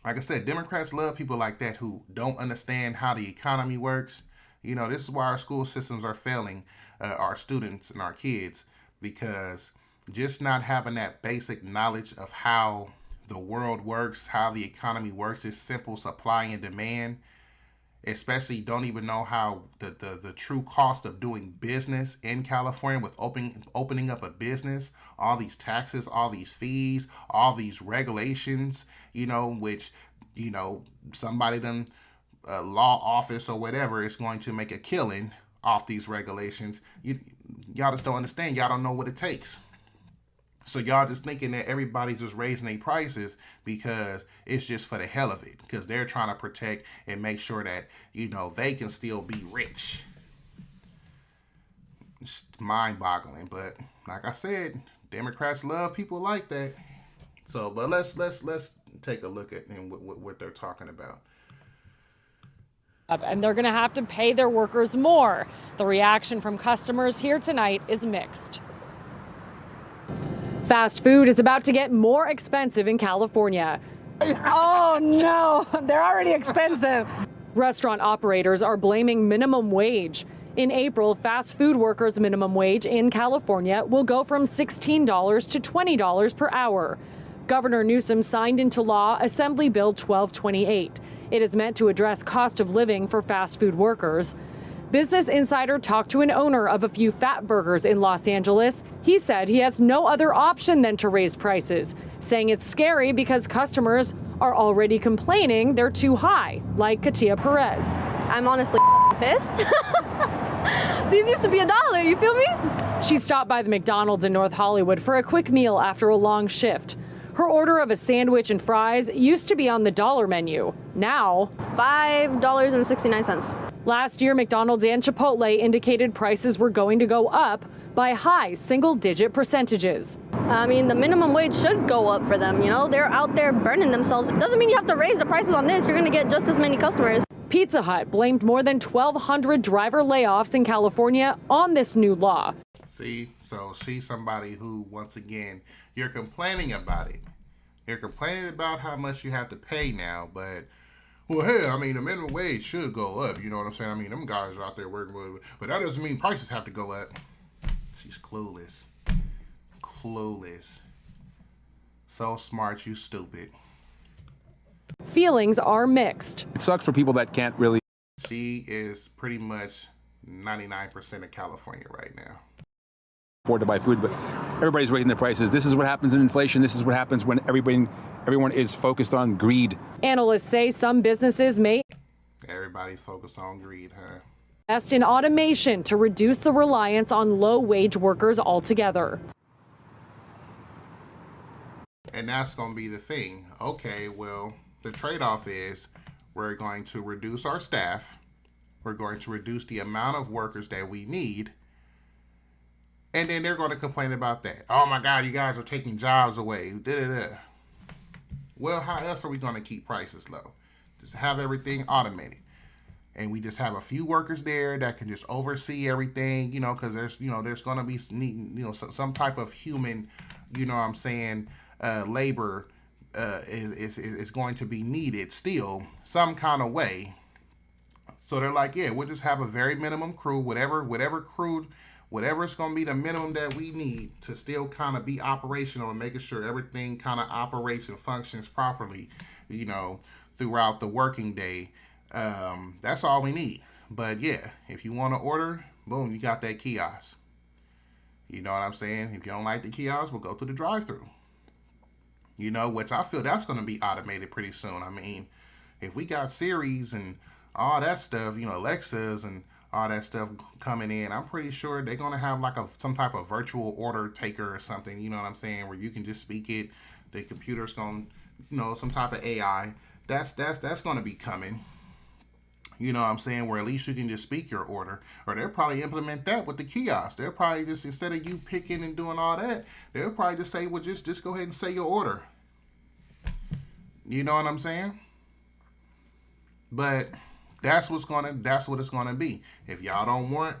Like I said, Democrats love people like that who don't understand how the economy works. This is why our school systems are failing our students and our kids, because just not having that basic knowledge of how the world works, how the economy works, is simple supply and demand, especially don't even know how the true cost of doing business in California with opening up a business, all these taxes, all these fees, all these regulations, which, somebody done law office or whatever is going to make a killing off these regulations. Y'all just don't understand. Y'all don't know what it takes. So y'all just thinking that everybody's just raising their prices because it's just for the hell of it, because they're trying to protect and make sure that, they can still be rich. It's mind-boggling, but like I said, Democrats love people like that. So, but let's take a look at what they're talking about. And they're going to have to pay their workers more. The reaction from customers here tonight is mixed. Fast food is about to get more expensive in California. Oh no, they're already expensive. Restaurant operators are blaming minimum wage. In April, fast food workers' minimum wage in California will go from $16 to $20 per hour. Governor Newsom signed into law Assembly Bill 1228. It is meant to address cost of living for fast food workers. Business Insider talked to an owner of a few fat burgers in Los Angeles. He said he has no other option than to raise prices, saying it's scary because customers are already complaining they're too high, like Katia Perez. I'm honestly pissed. These used to be $1, you feel me? She stopped by the McDonald's in North Hollywood for a quick meal after a long shift. Her order of a sandwich and fries used to be on the dollar menu. Now, $5.69. Last year, McDonald's and Chipotle indicated prices were going to go up by high single-digit percentages. I mean, the minimum wage should go up for them, you know? They're out there burning themselves. It doesn't mean you have to raise the prices on this. You're going to get just as many customers. Pizza Hut blamed more than 1,200 driver layoffs in California on this new law. See, so she's somebody who, once again, you're complaining about it. You're complaining about how much you have to pay now, but, well, hey, I mean, the minimum wage should go up. You know what I'm saying? I mean, them guys are out there working with it, but that doesn't mean prices have to go up. She's clueless. Clueless. So smart, you stupid. Feelings are mixed. It sucks for people that can't really. She is pretty much 99% of California right now. Afford to buy food, but everybody's raising their prices. This is what happens in inflation. This is what happens when everyone is focused on greed. Analysts say some businesses may Everybody's focused on greed, huh? invest in automation to reduce the reliance on low-wage workers altogether. And that's going to be the thing. Okay, well, the trade-off is we're going to reduce our staff. We're going to reduce the amount of workers that we need. And then they're going to complain about that. Oh my God, you guys are taking jobs away. Da-da-da. Well, how else are we going to keep prices low? Just have everything automated. And we just have a few workers there that can just oversee everything, you know, because there's going to be, some type of human, you know what I'm saying, labor is going to be needed still some kind of way. So they're like, yeah, we'll just have a very minimum crew, whatever it's going to be the minimum that we need to still kind of be operational and making sure everything kind of operates and functions properly, you know, throughout the working day. That's all we need. But yeah, if you want to order, boom, you got that kiosk. You know what I'm saying? If you don't like the kiosk, we'll go to the drive-thru. You know, which I feel that's going to be automated pretty soon. I mean, if we got Siris and all that stuff, you know, Alexas and all that stuff coming in, I'm pretty sure they're going to have like some type of virtual order taker or something, you know what I'm saying, where you can just speak it. The computer's going to, you know, some type of AI. That's going to be coming. You know what I'm saying? Where at least you can just speak your order. Or they'll probably implement that with the kiosk. They'll probably just, instead of you picking and doing all that, they'll probably just say, well, just go ahead and say your order. You know what I'm saying? But that's what it's gonna be. If y'all don't want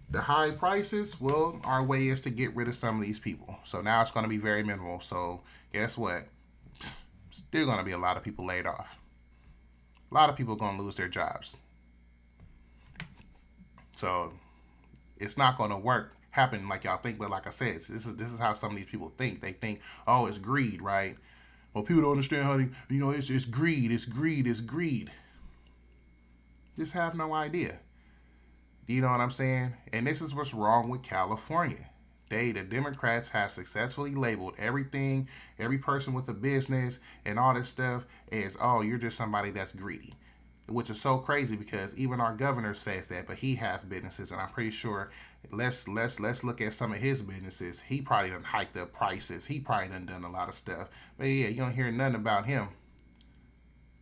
the high prices, well, our way is to get rid of some of these people. So now it's gonna be very minimal. So guess what? Still gonna be a lot of people laid off. A lot of people are gonna lose their jobs. So it's not gonna happen like y'all think. But like I said, this is how some of these people think. They think, oh, it's greed, right? Well, people don't understand how it's greed. It's greed. It's greed. Just have no idea. You know what I'm saying? And this is what's wrong with California. The Democrats have successfully labeled everything, every person with a business and all this stuff as, oh, you're just somebody that's greedy. Which is so crazy because even our governor says that, but he has businesses, and I'm pretty sure let's look at some of his businesses. He probably done hiked up prices. He probably done a lot of stuff. But yeah, you don't hear nothing about him.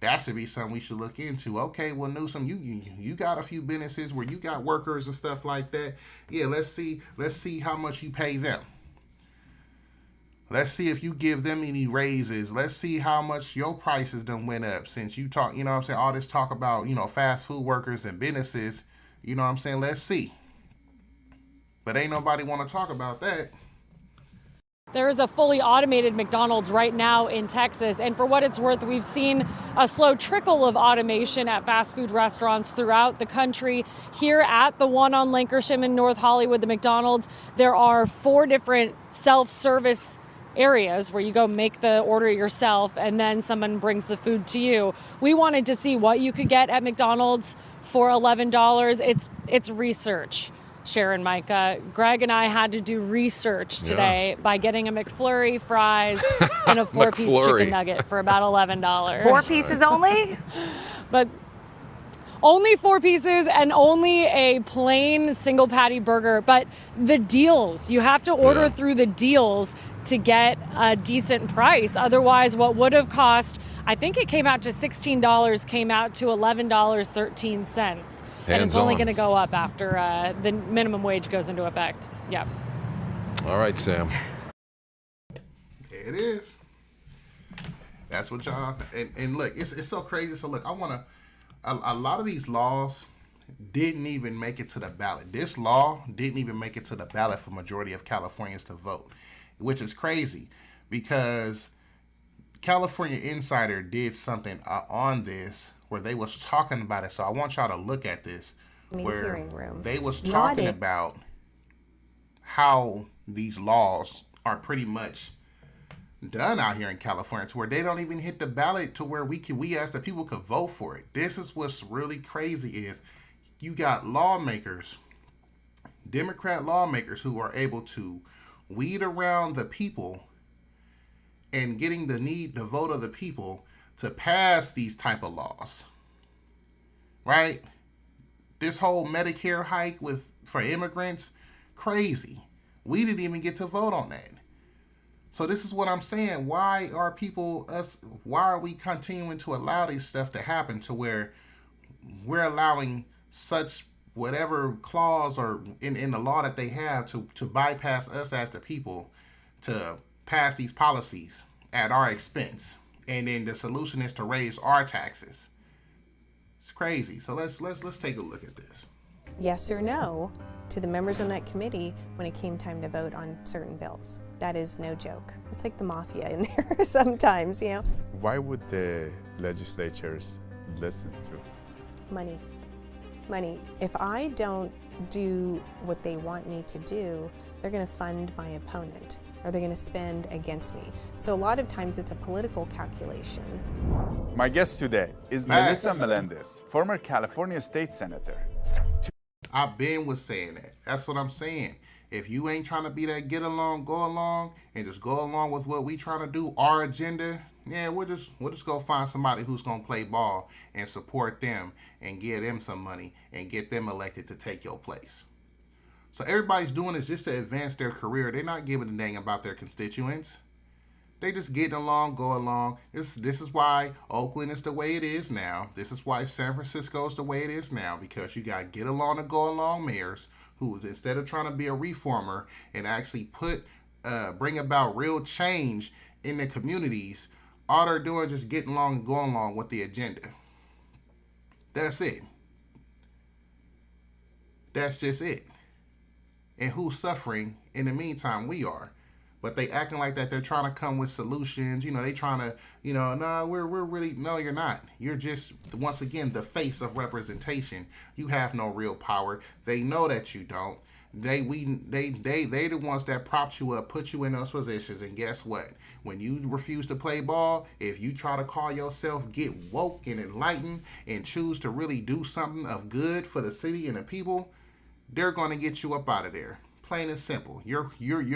That should be something we should look into. Okay, well, Newsom, you got a few businesses where you got workers and stuff like that. Yeah, let's see how much you pay them. Let's see if you give them any raises. Let's see how much your prices done went up since you talk, you know what I'm saying, all this talk about, you know, fast food workers and businesses, you know what I'm saying, let's see. But ain't nobody want to talk about that. There is a fully automated McDonald's right now in Texas, and for what it's worth, we've seen a slow trickle of automation at fast food restaurants throughout the country. Here at the one on Lankershim in North Hollywood, the McDonald's, there are 4 different self-service areas where you go make the order yourself and then someone brings the food to you. We wanted to see what you could get at McDonald's for $11. It's research. Sharon, Micah, Greg and I had to do research today by getting a McFlurry, fries, and a 4-piece chicken nugget for about $11. 4 pieces only? But only 4 pieces and only a plain single patty burger. But the deals, you have to order through the deals to get a decent price. Otherwise, what would have cost, I think it came out to $16, came out to $11.13. And it's only going to go up after the minimum wage goes into effect. Yep. All right, Sam. It is. That's what y'all. And look, it's so crazy. So look, I want to. A lot of these laws didn't even make it to the ballot. This law didn't even make it to the ballot for majority of Californians to vote, which is crazy because California Insider did something on this where they was talking about it. So I want y'all to look at this where they was talking about how these laws are pretty much done out here in California to where they don't even hit the ballot to where we as the people could vote for it. This is what's really crazy is you got lawmakers, Democrat lawmakers who are able to weed around the people and getting the vote of the people to pass these type of laws, right? This whole Medicare hike for immigrants, crazy. We didn't even get to vote on that. So this is what I'm saying. Why are we continuing to allow this stuff to happen to where we're allowing such whatever clause or in the law that they have to bypass us as the people to pass these policies at our expense? And then the solution is to raise our taxes. It's crazy. So let's take a look at this. Yes or no to the members on that committee when it came time to vote on certain bills. That is no joke. It's like the mafia in there sometimes, you know. Why would the legislatures listen to? Money. Money. If I don't do what they want me to do, they're going to fund my opponent. Or they're going to spend against me. So a lot of times it's a political calculation. My guest today is Melissa Melendez, former California state senator. I've been with saying that. That's what I'm saying. If you ain't trying to be that get along, go along, and just go along with what we trying to do, our agenda, yeah, we'll just go find somebody who's going to play ball and support them and give them some money and get them elected to take your place. So everybody's doing this just to advance their career. They're not giving a dang about their constituents. They just getting along, go along. This is why Oakland is the way it is now. This is why San Francisco is the way it is now, because you got get along and go along mayors who, instead of trying to be a reformer and actually bring about real change in the communities, all they're doing is just getting along and going along with the agenda. That's it. That's just it. And who's suffering in the meantime? We are. But they acting like that they're trying to come with solutions. You know, they trying to, no, we're really, no, you're not. You're just, once again, the face of representation. You have no real power. They know that you don't. They the ones that propped you up, put you in those positions. And guess what? When you refuse to play ball, if you try to call yourself get woke and enlightened and choose to really do something of good for the city and the people, they're going to get you up out of there. Plain and simple. Your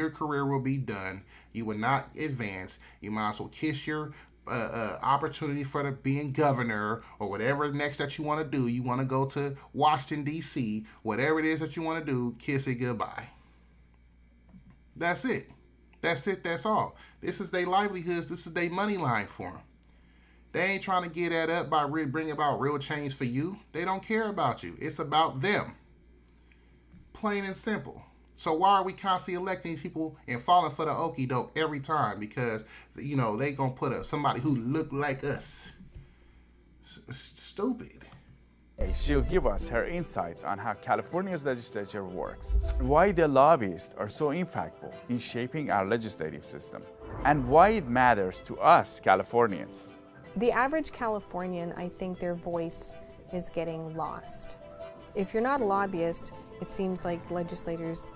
career will be done. You will not advance. You might as well kiss your opportunity for being governor or whatever next that you want to do. You want to go to Washington, D.C., whatever it is that you want to do, kiss it goodbye. That's it. That's it. That's all. This is their livelihoods. This is their money line for them. They ain't trying to get that up by bringing about real change for you. They don't care about you. It's about them. Plain and simple. So why are we constantly electing these people and falling for the okie doke every time? Because, they gonna put somebody who look like us. Stupid. She'll give us her insights on how California's legislature works, why the lobbyists are so impactful in shaping our legislative system, and why it matters to us Californians. The average Californian, I think their voice is getting lost. If you're not a lobbyist, it seems like legislators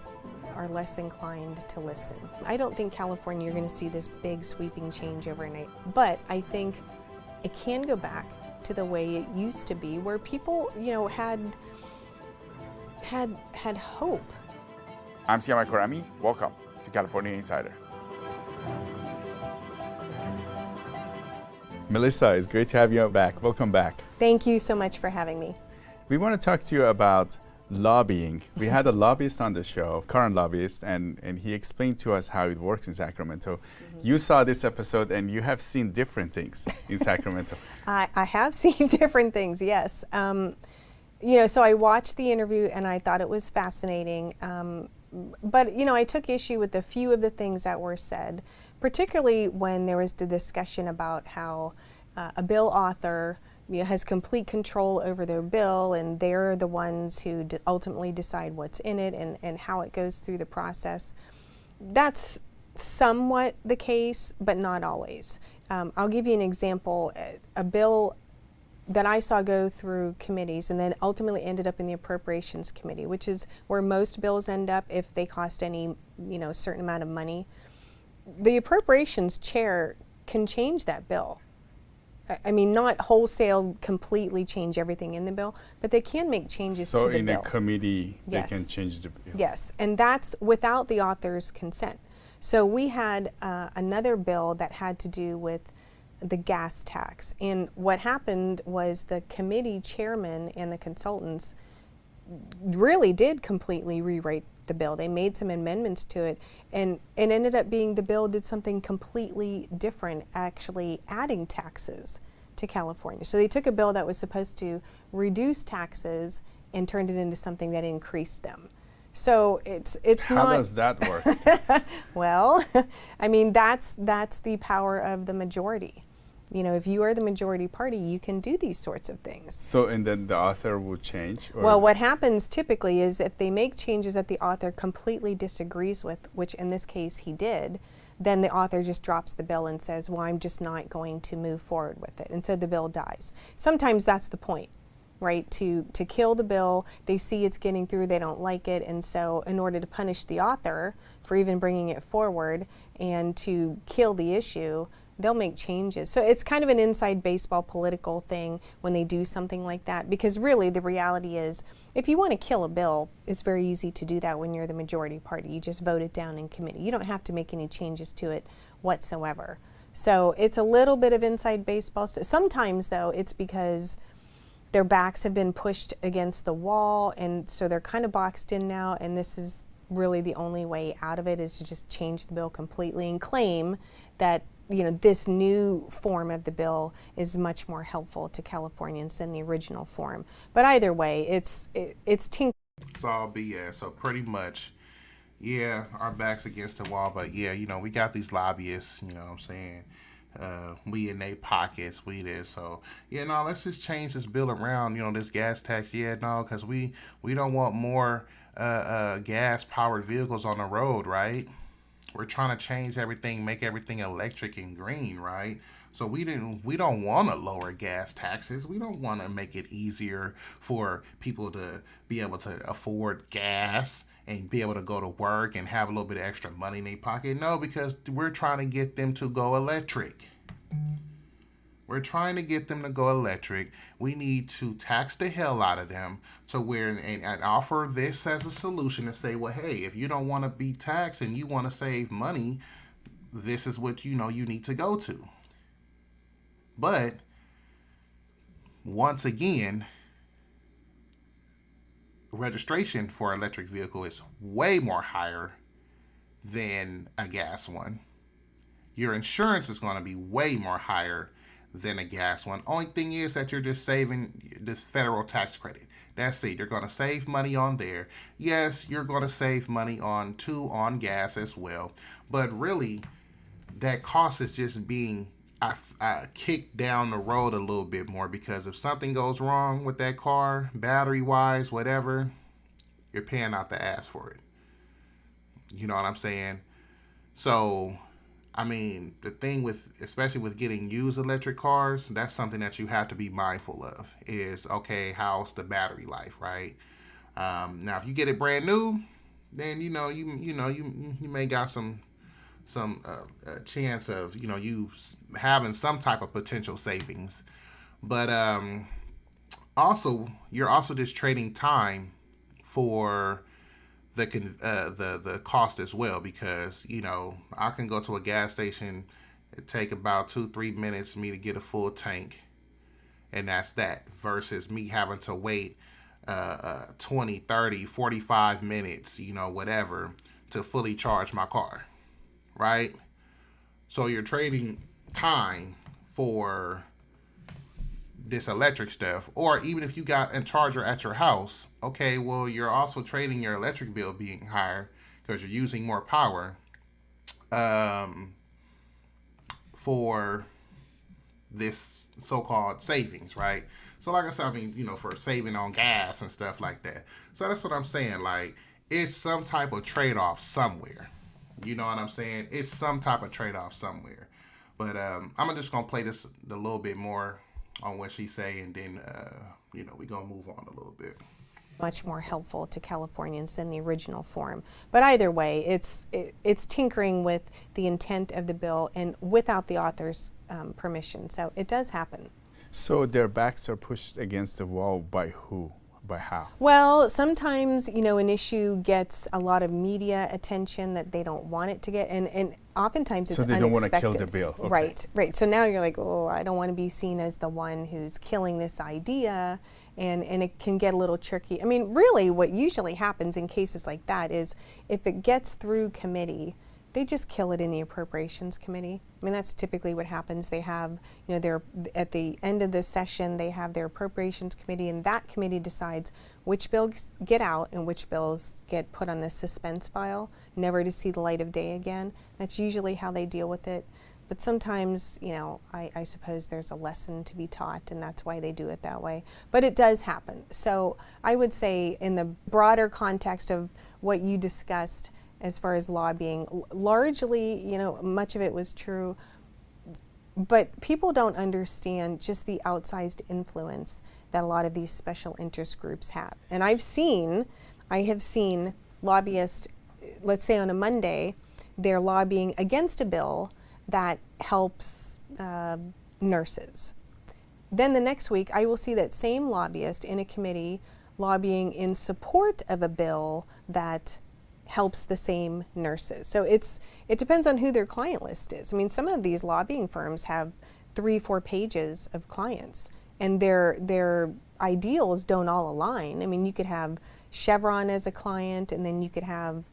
are less inclined to listen. I don't think California, you're going to see this big sweeping change overnight, but I think it can go back to the way it used to be, where people, had hope. I'm Siama Korami. Welcome to California Insider. Melissa, it's great to have you back. Welcome back. Thank you so much for having me. We want to talk to you about lobbying. We had a lobbyist on the show, current lobbyist, and he explained to us how it works in Sacramento. You saw this episode and you have seen different things in Sacramento. I have seen different things, yes. So I watched the interview and I thought it was fascinating. But I took issue with a few of the things that were said, particularly when there was the discussion about how a bill author has complete control over their bill, and they're the ones who ultimately decide what's in it and how it goes through the process. That's somewhat the case, but not always. I'll give you an example. A bill that I saw go through committees and then ultimately ended up in the Appropriations Committee, which is where most bills end up if they cost any, certain amount of money. The Appropriations Chair can change that bill. I mean, not wholesale, completely change everything in the bill, but they can make changes to the bill. So in a committee, yes, they can change the bill. Yes, and that's without the author's consent. So we had another bill that had to do with the gas tax. And what happened was the committee chairman and the consultants really did completely rewrite the bill. They made some amendments to it, and it ended up being the bill did something completely different, actually adding taxes to California. So they took a bill that was supposed to reduce taxes and turned it into something that increased them. So it's How not. does that work? Well, I mean, that's the power of the majority. If you are the majority party, you can do these sorts of things. So, and then the author will change? Or? Well, what happens typically is if they make changes that the author completely disagrees with, which in this case he did, then the author just drops the bill and says, well, I'm just not going to move forward with it. And so the bill dies. Sometimes that's the point, right? To kill the bill, they see it's getting through, they don't like it, and so in order to punish the author for even bringing it forward and to kill the issue, they'll make changes. So it's kind of an inside baseball political thing when they do something like that, because really the reality is if you want to kill a bill, it's very easy to do that when you're the majority party. You just vote it down in committee. You don't have to make any changes to it whatsoever. So it's a little bit of inside baseball. Sometimes though, it's because their backs have been pushed against the wall, and so they're kind of boxed in now, and this is really the only way out of it, is to just change the bill completely and claim that this new form of the bill is much more helpful to Californians than the original form. But either way, it's tinker. It's all BS. So pretty much, yeah, our back's against the wall, but yeah, we got these lobbyists, what I'm saying? We in their pockets, we this. So, let's just change this bill around, this gas tax. Because we don't want more gas-powered vehicles on the road, right? We're trying to change everything, make everything electric and green, right? So we don't want to lower gas taxes. We don't want to make it easier for people to be able to afford gas and be able to go to work and have a little bit of extra money in their pocket. No, because we're trying to get them to go electric. We're trying to get them to go electric. We need to tax the hell out of them to where and offer this as a solution to say, well, hey, if you don't want to be taxed and you want to save money, this is what you need to go to. But once again, registration for an electric vehicle is way more higher than a gas one. Your insurance is going to be way more higher than a gas one. Only thing is that you're just saving this federal tax credit. That's it. You're going to save money on there. Yes, you're going to save money on gas as well. But really, that cost is just being I kick down the road a little bit more, because if something goes wrong with that car, battery wise, whatever, you're paying out the ass for it. You know what I'm saying? So, I mean, the thing with, especially with getting used electric cars, that's something that you have to be mindful of is, okay, how's the battery life, right? Now, if you get it brand new, then, you may got some chance of, you having some type of potential savings. But also, you're also just trading time for the cost as well, because I can go to a gas station, it take about 2-3 minutes for me to get a full tank, and that's that, versus me having to wait 20, 30, 45 minutes, whatever, to fully charge my car, right? So you're trading time for this electric stuff. Or even if you got a charger at your house, okay, well, you're also trading your electric bill being higher because you're using more power for this so-called savings, right? So like I said, I mean, for saving on gas and stuff like that. So that's what I'm saying. Like, it's some type of trade-off somewhere. You know what I'm saying? It's some type of trade-off somewhere. But I'm just going to play this a little bit more on what she say, and then, we're going to move on a little bit. Much more helpful to Californians than the original form. But either way, it's tinkering with the intent of the bill and without the author's permission. So it does happen. So their backs are pushed against the wall by who? By how? Well, sometimes, an issue gets a lot of media attention that they don't want it to get, and oftentimes it's unexpected. So they don't want to kill the bill. Okay. Right. So now you're like, oh, I don't want to be seen as the one who's killing this idea, and it can get a little tricky. I mean, really what usually happens in cases like that is if it gets through committee, they just kill it in the Appropriations Committee. I mean, that's typically what happens. They have, they're at the end of the session, they have their Appropriations Committee, and that committee decides which bills get out and which bills get put on the suspense file, never to see the light of day again. That's usually how they deal with it. But sometimes, I suppose there's a lesson to be taught, and that's why they do it that way. But it does happen. So I would say in the broader context of what you discussed, as far as lobbying, largely, much of it was true, but people don't understand just the outsized influence that a lot of these special interest groups have. And I have seen lobbyists, let's say on a Monday, they're lobbying against a bill that helps nurses. Then the next week, I will see that same lobbyist in a committee lobbying in support of a bill that helps the same nurses. So it depends on who their client list is. I mean, some of these lobbying firms have 3-4 pages of clients, and their ideals don't all align. I mean, you could have Chevron as a client, and then you could have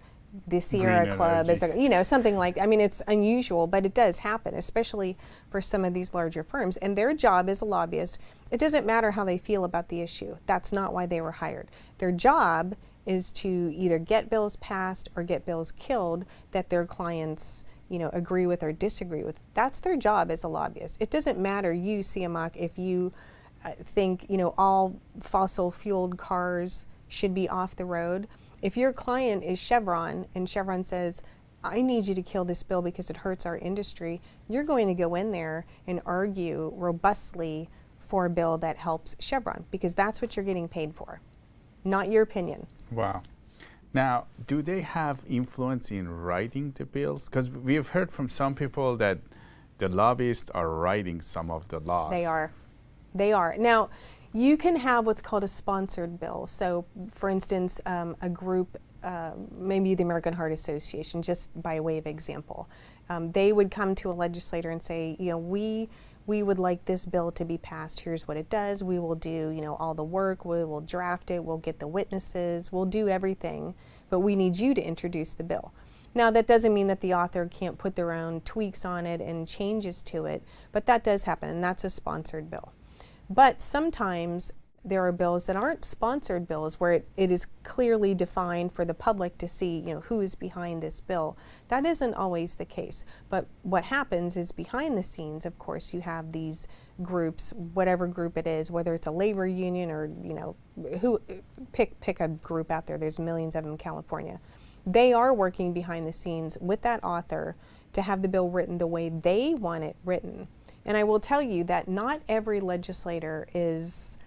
the Sierra Club as something like, I mean, it's unusual, but it does happen, especially for some of these larger firms. And their job as a lobbyist, it doesn't matter how they feel about the issue. That's not why they were hired. Their job is to either get bills passed or get bills killed that their clients, agree with or disagree with. That's their job as a lobbyist. It doesn't matter, you, CMOC, if you think, all fossil fueled cars should be off the road. If your client is Chevron and Chevron says, I need you to kill this bill because it hurts our industry, you're going to go in there and argue robustly for a bill that helps Chevron, because that's what you're getting paid for, not your opinion. Wow. Now, do they have influence in writing the bills? Because we've heard from some people that the lobbyists are writing some of the laws. They are. Now, you can have what's called a sponsored bill. So, for instance, a group, maybe the American Heart Association, just by way of example, they would come to a legislator and say, we would like this bill to be passed. Here's what it does. We will do, all the work. We will draft it. We'll get the witnesses. We'll do everything. But we need you to introduce the bill. Now, that doesn't mean that the author can't put their own tweaks on it and changes to it, but that does happen, and that's a sponsored bill. But sometimes there are bills that aren't sponsored bills where it is clearly defined for the public to see, who is behind this bill. That isn't always the case. But what happens is behind the scenes, of course, you have these groups, whatever group it is, whether it's a labor union or, pick a group out there. There's millions of them in California. They are working behind the scenes with that author to have the bill written the way they want it written. And I will tell you that not every legislator is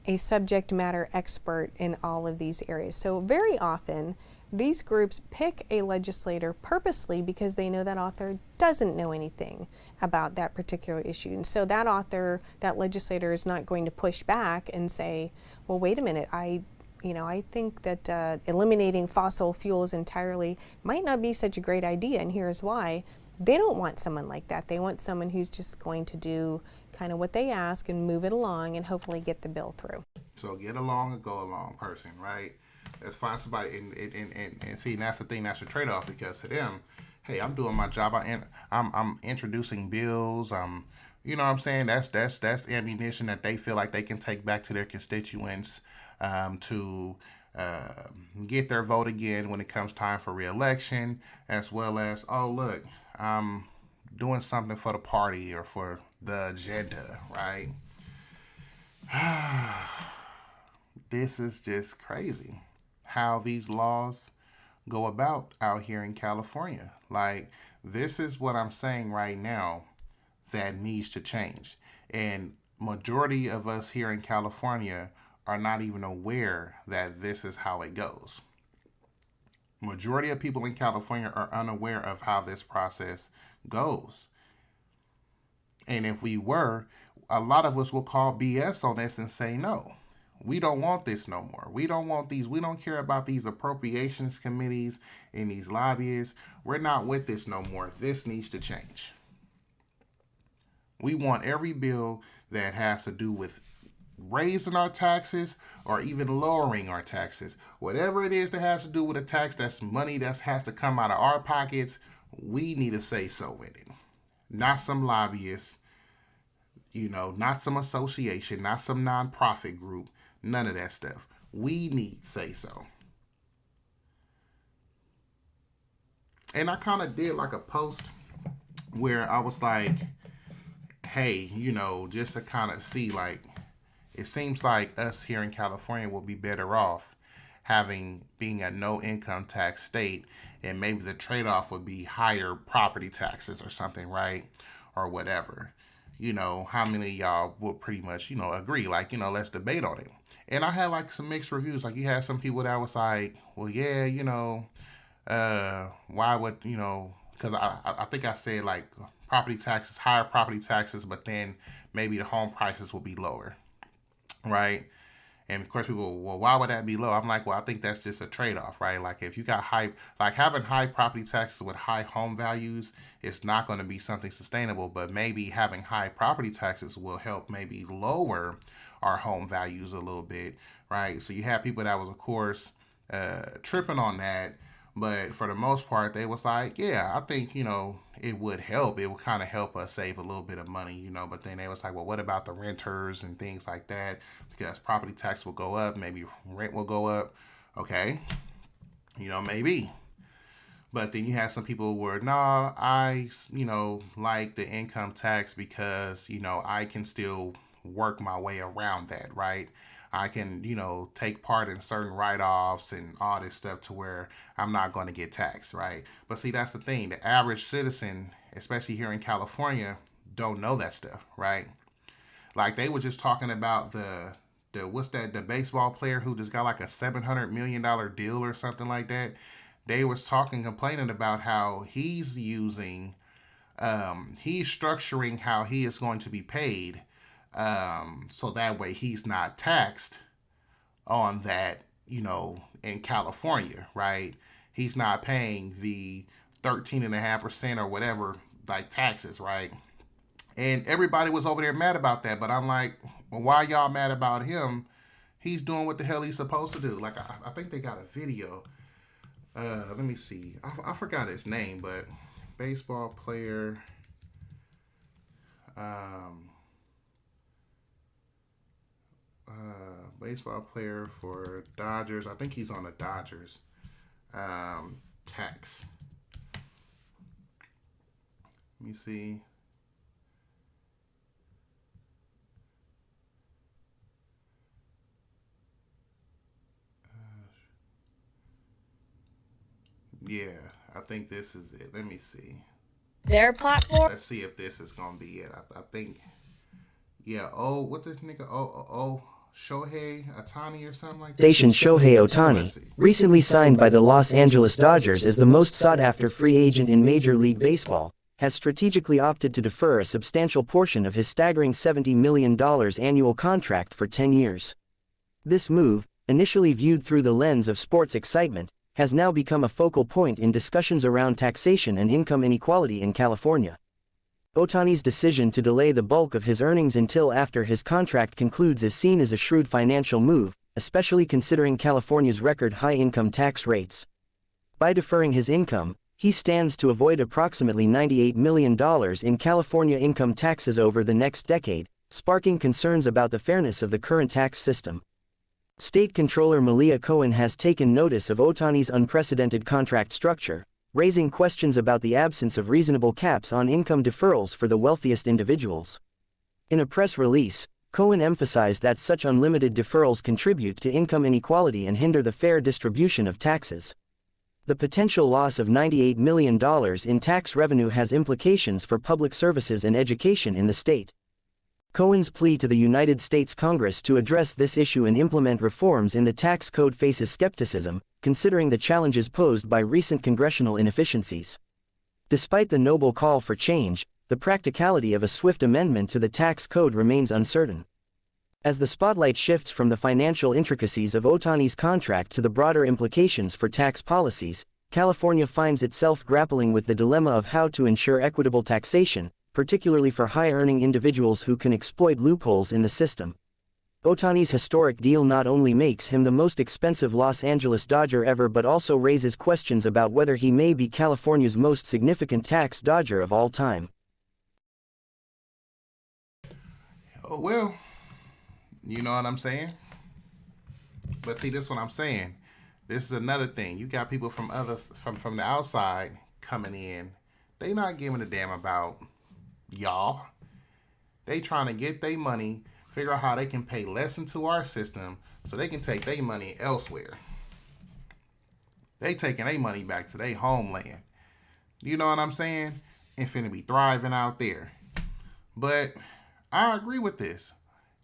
a subject matter expert in all of these areas. So very often, these groups pick a legislator purposely because they know that author doesn't know anything about that particular issue. And so that author, that legislator is not going to push back and say, well, wait a minute, I think that eliminating fossil fuels entirely might not be such a great idea, and here's why. They don't want someone like that. They want someone who's just going to do kind of what they ask and move it along and hopefully get the bill through. So get along and go along person, right? Let's find somebody and see, that's the thing, that's the trade-off, because to them, hey, I'm doing my job. I'm introducing bills. You know what I'm saying? That's ammunition that they feel like they can take back to their constituents to get their vote again when it comes time for re-election, as well as, oh, look, I'm doing something for the party or for the agenda, right? This is just crazy how these laws go about out here in California. Like, this is what I'm saying right now that needs to change. And majority of us here in California are not even aware that this is how it goes. Majority of people in California are unaware of how this process goes. And if we were, a lot of us will call BS on this and say, no, we don't want this no more. We don't want these. We don't care about these appropriations committees and these lobbyists. We're not with this no more. This needs to change. We want every bill that has to do with raising our taxes or even lowering our taxes. Whatever it is that has to do with a tax, that's money that has to come out of our pockets, we need to say so in it. Not some lobbyists, not some association, not some nonprofit group, none of that stuff. We need say so. And I kind of did like a post where I was like, hey, just to kind of see, like, it seems like us here in California will be better off being a no income tax state, and maybe the trade-off would be higher property taxes or something, right? Or whatever. How many of y'all will pretty much, agree, like, let's debate on it. And I had like some mixed reviews. Like, you had some people that was like, well, yeah, why would, because I think I said like property taxes, higher property taxes, but then maybe the home prices will be lower, right? And of course people, well, why would that be low? I'm like, well, I think that's just a trade-off, right? Like, if you got having high property taxes with high home values, it's not going to be something sustainable, but maybe having high property taxes will help maybe lower our home values a little bit, right? So you have people that was, of course, tripping on that, but for the most part, they was like, yeah, I think, it would help. It would kind of help us save a little bit of money, but then they was like, well, what about the renters and things like that? Because property tax will go up, maybe rent will go up. Okay, maybe. But then you have some people where, nah, I, like the income tax because, I can still work my way around that, right? I can, take part in certain write-offs and all this stuff to where I'm not going to get taxed, right? But see, that's the thing. The average citizen, especially here in California, don't know that stuff, right? Like, they were just talking about the baseball player who just got like a $700 million deal or something like that. They was complaining about how he's structuring how he is going to be paid, so that way he's not taxed on that, in California, right? He's not paying the 13.5% or whatever, like, taxes, right? And everybody was over there mad about that, but I'm like, well, why y'all mad about him? He's doing what the hell he's supposed to do. Like, I think they got a video. Let me see. I forgot his name, but baseball player. baseball player for Dodgers. I think he's on the Dodgers. Tax. Let me see. Yeah, I think this is it. Let me see. Their platform. Let's see if this is gonna be it. I think. Yeah. Oh, what's this nigga? Shohei Ohtani or something like that. Station Shohei Ohtani, recently signed by the Los Angeles Dodgers as the most sought-after free agent in Major League Baseball, has strategically opted to defer a substantial portion of his staggering $70 million annual contract for 10 years. This move, initially viewed through the lens of sports excitement, has now become a focal point in discussions around taxation and income inequality in California. Ohtani's decision to delay the bulk of his earnings until after his contract concludes is seen as a shrewd financial move, especially considering California's record high income tax rates. By deferring his income, he stands to avoid approximately $98 million in California income taxes over the next decade, sparking concerns about the fairness of the current tax system. State Controller Malia Cohen has taken notice of Ohtani's unprecedented contract structure, raising questions about the absence of reasonable caps on income deferrals for the wealthiest individuals. In a press release, Cohen emphasized that such unlimited deferrals contribute to income inequality and hinder the fair distribution of taxes. The potential loss of $98 million in tax revenue has implications for public services and education in the state. Cohen's plea to the United States Congress to address this issue and implement reforms in the tax code faces skepticism, considering the challenges posed by recent congressional inefficiencies. Despite the noble call for change, the practicality of a swift amendment to the tax code remains uncertain. As the spotlight shifts from the financial intricacies of Ohtani's contract to the broader implications for tax policies, California finds itself grappling with the dilemma of how to ensure equitable taxation, particularly for high-earning individuals who can exploit loopholes in the system. Ohtani's historic deal not only makes him the most expensive Los Angeles Dodger ever but also raises questions about whether he may be California's most significant tax dodger of all time. Oh, well, you know what I'm saying? But see, this is what I'm saying. This is another thing. You got people from the outside coming in. They not giving a damn about y'all. They trying to get their money, figure out how they can pay less into our system so they can take their money elsewhere. They taking their money back to their homeland. You know what I'm saying? And finna be thriving out there. But I agree with this.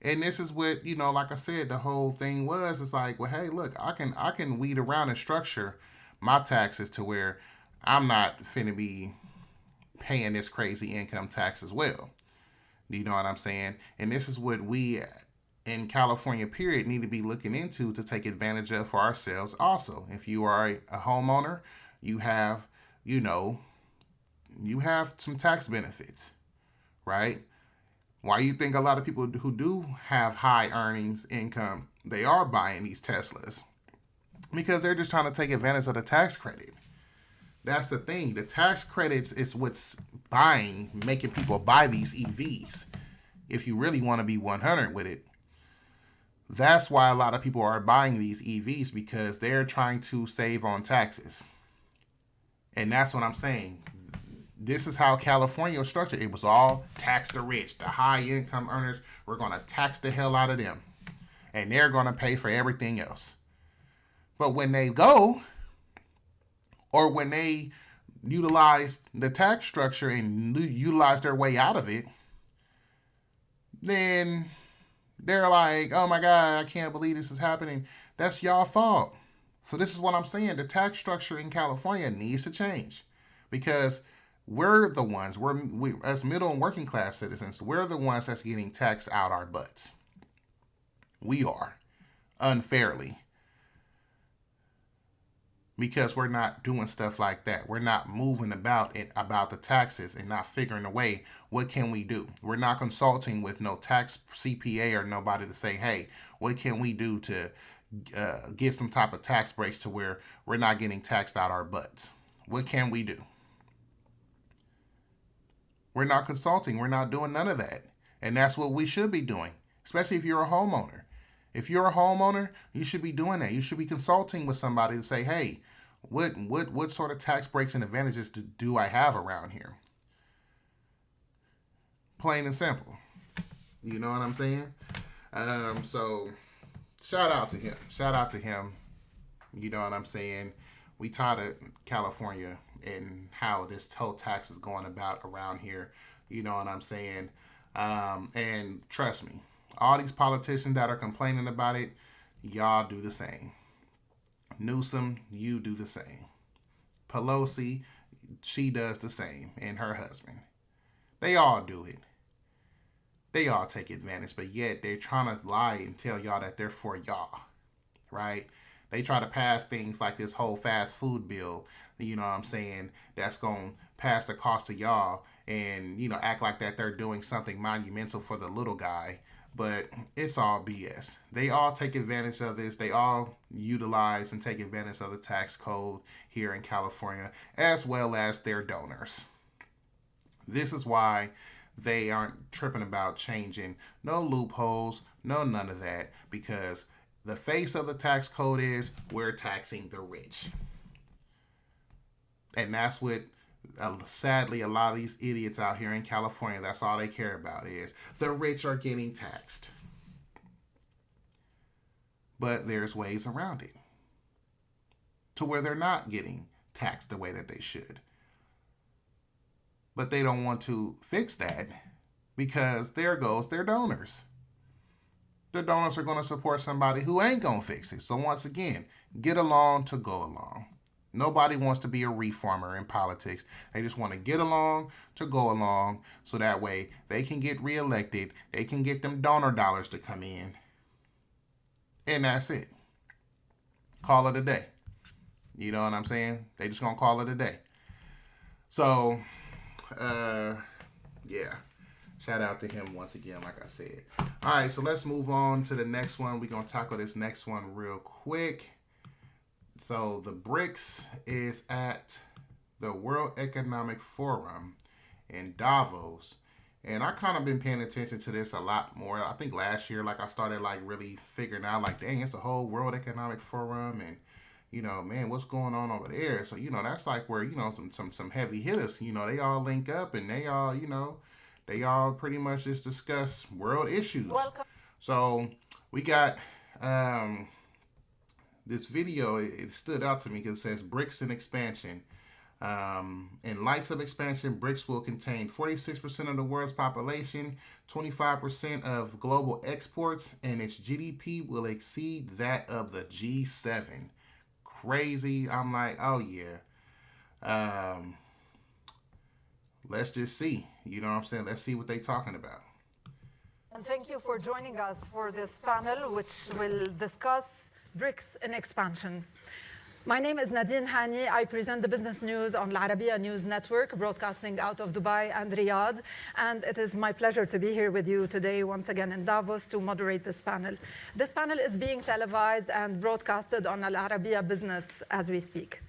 And this is what, you know, like I said, the whole thing was, it's like, well, hey, look, I can weed around and structure my taxes to where I'm not finna be paying this crazy income tax as well. Do you know what I'm saying? And this is what we in California, period, need to be looking into to take advantage of for ourselves also. If you are a homeowner, you have, you know, you have some tax benefits, right? Why you think a lot of people who do have high earnings income, they are buying these Teslas? Because they're just trying to take advantage of the tax credit. That's the thing. The tax credits is what's making people buy these EVs. If you really want to be 100 with it, that's why a lot of people are buying these EVs, because they're trying to save on taxes. And that's what I'm saying. This is how California was structured. It was all tax the rich, the high income earners. We're going to tax the hell out of them. And they're going to pay for everything else. But when they go, or when they utilize the tax structure and utilize their way out of it, then they're like, oh my God, I can't believe this is happening. That's y'all fault. So this is what I'm saying. The tax structure in California needs to change, because we're the ones, we as middle and working class citizens, we're the ones that's getting taxed out our butts. We are, unfairly. Because we're not doing stuff like that. We're not moving about the taxes and not figuring a way, what can we do? We're not consulting with no tax CPA or nobody to say, hey, what can we do to get some type of tax breaks to where we're not getting taxed out our butts? What can we do? We're not consulting. We're not doing none of that. And that's what we should be doing, especially if you're a homeowner. If you're a homeowner, you should be doing that. You should be consulting with somebody to say, hey, what sort of tax breaks and advantages do I have around here? Plain and simple. You know what I'm saying? So shout out to him. Shout out to him. You know what I'm saying? We tired of California and how this toll tax is going about around here. You know what I'm saying? And trust me, all these politicians that are complaining about it, y'all do the same. Newsom, you do the same. Pelosi, she does the same, and her husband. They all do it. They all take advantage, but yet they're trying to lie and tell y'all that they're for y'all, right? They try to pass things like this whole fast food bill, you know what I'm saying, that's going to pass the cost to y'all and, you know, act like that they're doing something monumental for the little guy. But it's all BS. They all take advantage of this. They all utilize and take advantage of the tax code here in California, as well as their donors. This is why they aren't tripping about changing no loopholes, no none of that, because the face of the tax code is we're taxing the rich. And that's what, sadly, a lot of these idiots out here in California, that's all they care about is the rich are getting taxed. But there's ways around it to where they're not getting taxed the way that they should. But they don't want to fix that because there goes their donors. The donors are going to support somebody who ain't going to fix it. So once again, get along to go along. Nobody wants to be a reformer in politics. They just want to get along to go along so that way they can get reelected. They can get them donor dollars to come in. And that's it. Call it a day. You know what I'm saying? They just going to call it a day. So, yeah. Shout out to him once again, like I said. All right, so let's move on to the next one. We're going to tackle this next one real quick. So the Brics is at the World Economic Forum in Davos. And I kind of been paying attention to this a lot more. I think last year, like I started like really figuring out like, dang, it's the whole World Economic Forum. And, you know, man, what's going on over there? So, you know, that's like where, you know, some heavy hitters, you know, they all link up and they all, you know, they all pretty much just discuss world issues. Welcome. So we got this video. It stood out to me because it says Brics in expansion. In lights of expansion, Brics will contain 46% of the world's population, 25% of global exports, and its GDP will exceed that of the G7. Crazy. I'm like, oh yeah. Let's just see. You know what I'm saying? Let's see what they're talking about. And thank you for joining us for this panel, which will discuss Brics in expansion. My name is Nadine Hani. I present the business news on Al Arabiya News Network, broadcasting out of Dubai and Riyadh. And it is my pleasure to be here with you today, once again in Davos, to moderate this panel. This panel is being televised and broadcasted on Al Arabiya Business as we speak.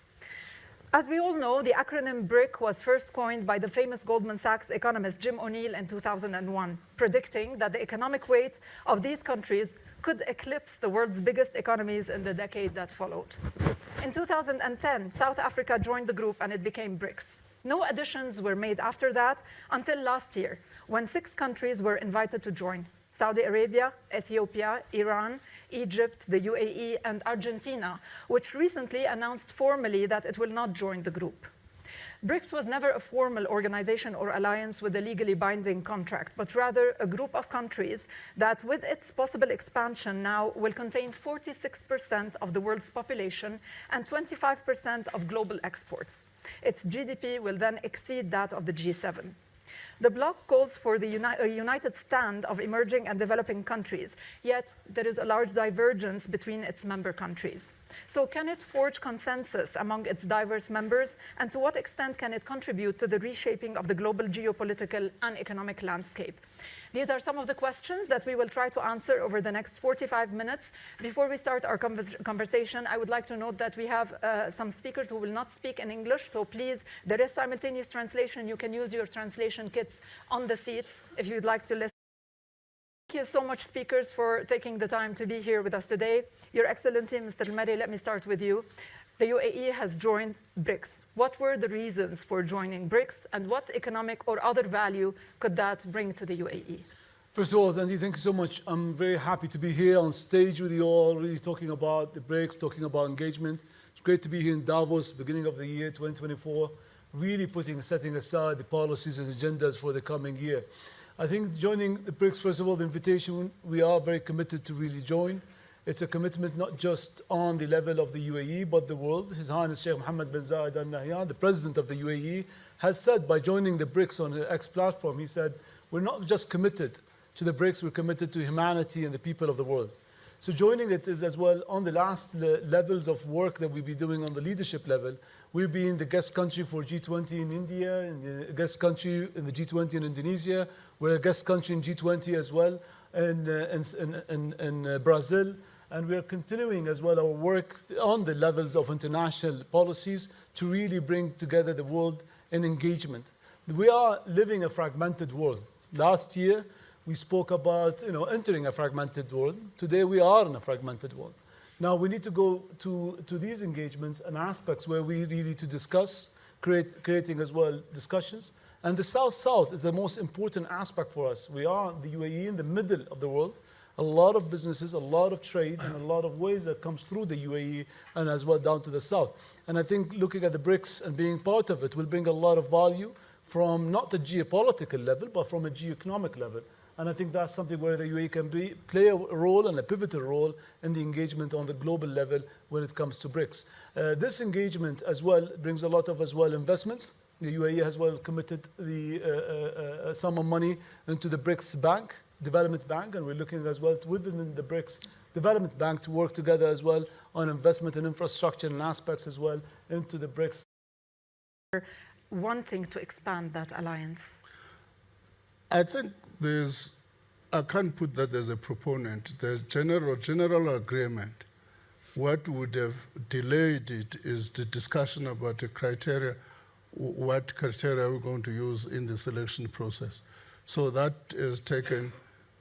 As we all know, the acronym BRIC was first coined by the famous Goldman Sachs economist Jim O'Neill in 2001, predicting that the economic weight of these countries could eclipse the world's biggest economies in the decade that followed. In 2010, South Africa joined the group and it became BRICS. No additions were made after that until last year, when 6 countries were invited to join: Saudi Arabia, Ethiopia, Iran, Egypt, the UAE, and Argentina, which recently announced formally that it will not join the group. BRICS was never a formal organization or alliance with a legally binding contract, but rather a group of countries that, with its possible expansion now, will contain 46% of the world's population and 25% of global exports. Its GDP will then exceed that of the G7. The bloc calls for a united stand of emerging and developing countries, yet there is a large divergence between its member countries. So can it forge consensus among its diverse members, and to what extent can it contribute to the reshaping of the global geopolitical and economic landscape? These are some of the questions that we will try to answer over the next 45 minutes. Before we start our conversation, I would like to note that we have some speakers who will not speak in English, so please, there is simultaneous translation. You can use your translation kits on the seats if you'd like to listen. thank you so much, speakers, for taking the time to be here with us today. Your Excellency, Mr. Al-Mari, let me start with you. The UAE has joined Brics. What were the reasons for joining Brics, and what economic or other value could that bring to the UAE? First of all, Andy, thank you so much. I'm very happy to be here on stage with you all, really talking about the Brics, talking about engagement. It's great to be here in Davos, beginning of the year 2024, really setting aside the policies and agendas for the coming year. I think joining the Brics, first of all, the invitation, we are very committed to really join. It's a commitment not just on the level of the UAE, but the world. His Highness Sheikh Mohammed bin Zayed Al Nahyan, the president of the UAE, has said by joining the Brics on the X platform, he said, we're not just committed to the Brics, we're committed to humanity and the people of the world. So joining it is as well on the last levels of work that we'll be doing on the leadership level. We'll be in the guest country for G20 in India, in the guest country in the G20 in Indonesia. We're a guest country in G20 as well in Brazil. And we are continuing as well our work on the levels of international policies to really bring together the world in engagement. We are living a fragmented world. Last year, we spoke about entering a fragmented world. Today, we are in a fragmented world. Now, we need to go to these engagements and aspects where we really need to discuss, creating as well discussions. And the South-South is the most important aspect for us. We are the UAE in the middle of the world. A lot of businesses, a lot of trade, and a lot of ways that comes through the UAE and as well down to the south. And I think looking at the Brics and being part of it will bring a lot of value from not the geopolitical level, but from a geoeconomic level. And I think that's something where the UAE can play a role and a pivotal role in the engagement on the global level when it comes to Brics. This engagement as well brings a lot of investments. The UAE has well committed the sum of money into the Brics Bank, Development Bank, and we're looking as well within the Brics Development Bank to work together as well on investment and infrastructure and aspects as well into the Brics. Wanting to expand that alliance? I think I can't put that as a proponent. There's general agreement. What would have delayed it is the discussion about the criteria, what criteria we're going to use in the selection process. So that has taken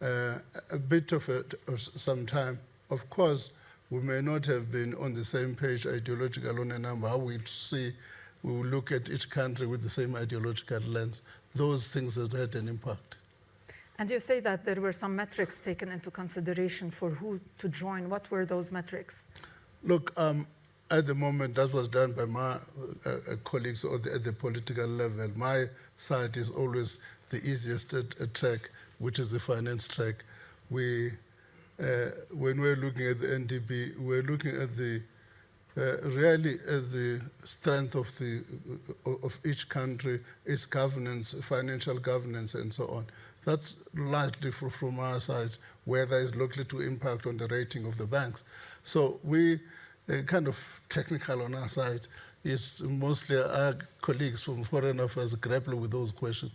a bit of some time. Of course, we may not have been on the same page ideological on a number. How we will look at each country with the same ideological lens. Those things have had an impact. And you say that there were some metrics taken into consideration for who to join. What were those metrics? Look, at the moment, that was done by my colleagues at the political level. My side is always the easiest track, which is the finance track. When we're looking at the NDB, we're looking at really at the strength of each country, its governance, financial governance, and so on. That's largely from our side, where that is likely to impact on the rating of the banks. So we kind of technical on our side. It's mostly our colleagues from Foreign Affairs grapple with those questions.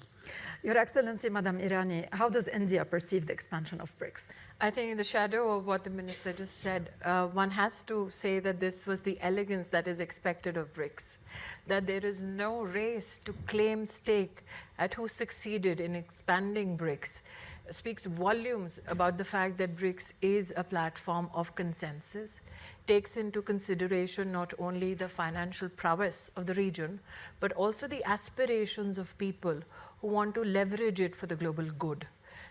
Your Excellency, Madam Irani, how does India perceive the expansion of Brics? I think in the shadow of what the Minister just said, one has to say that this was the elegance that is expected of Brics, that there is no race to claim stake at who succeeded in expanding Brics. Speaks volumes about the fact that Brics is a platform of consensus, takes into consideration not only the financial prowess of the region, but also the aspirations of people who want to leverage it for the global good.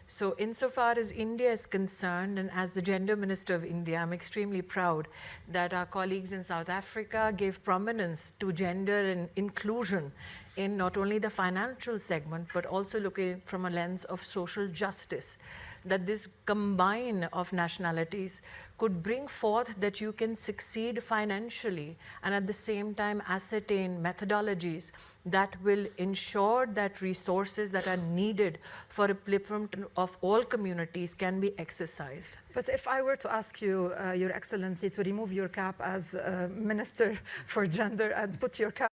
So insofar as India is concerned, and as the Gender Minister of India, I'm extremely proud that our colleagues in South Africa gave prominence to gender and inclusion in not only the financial segment, but also looking from a lens of social justice, that this combine of nationalities could bring forth that you can succeed financially and at the same time ascertain methodologies that will ensure that resources that are needed for upliftment of all communities can be exercised. But if I were to ask you, Your Excellency, to remove your cap as Minister for Gender and put your cap,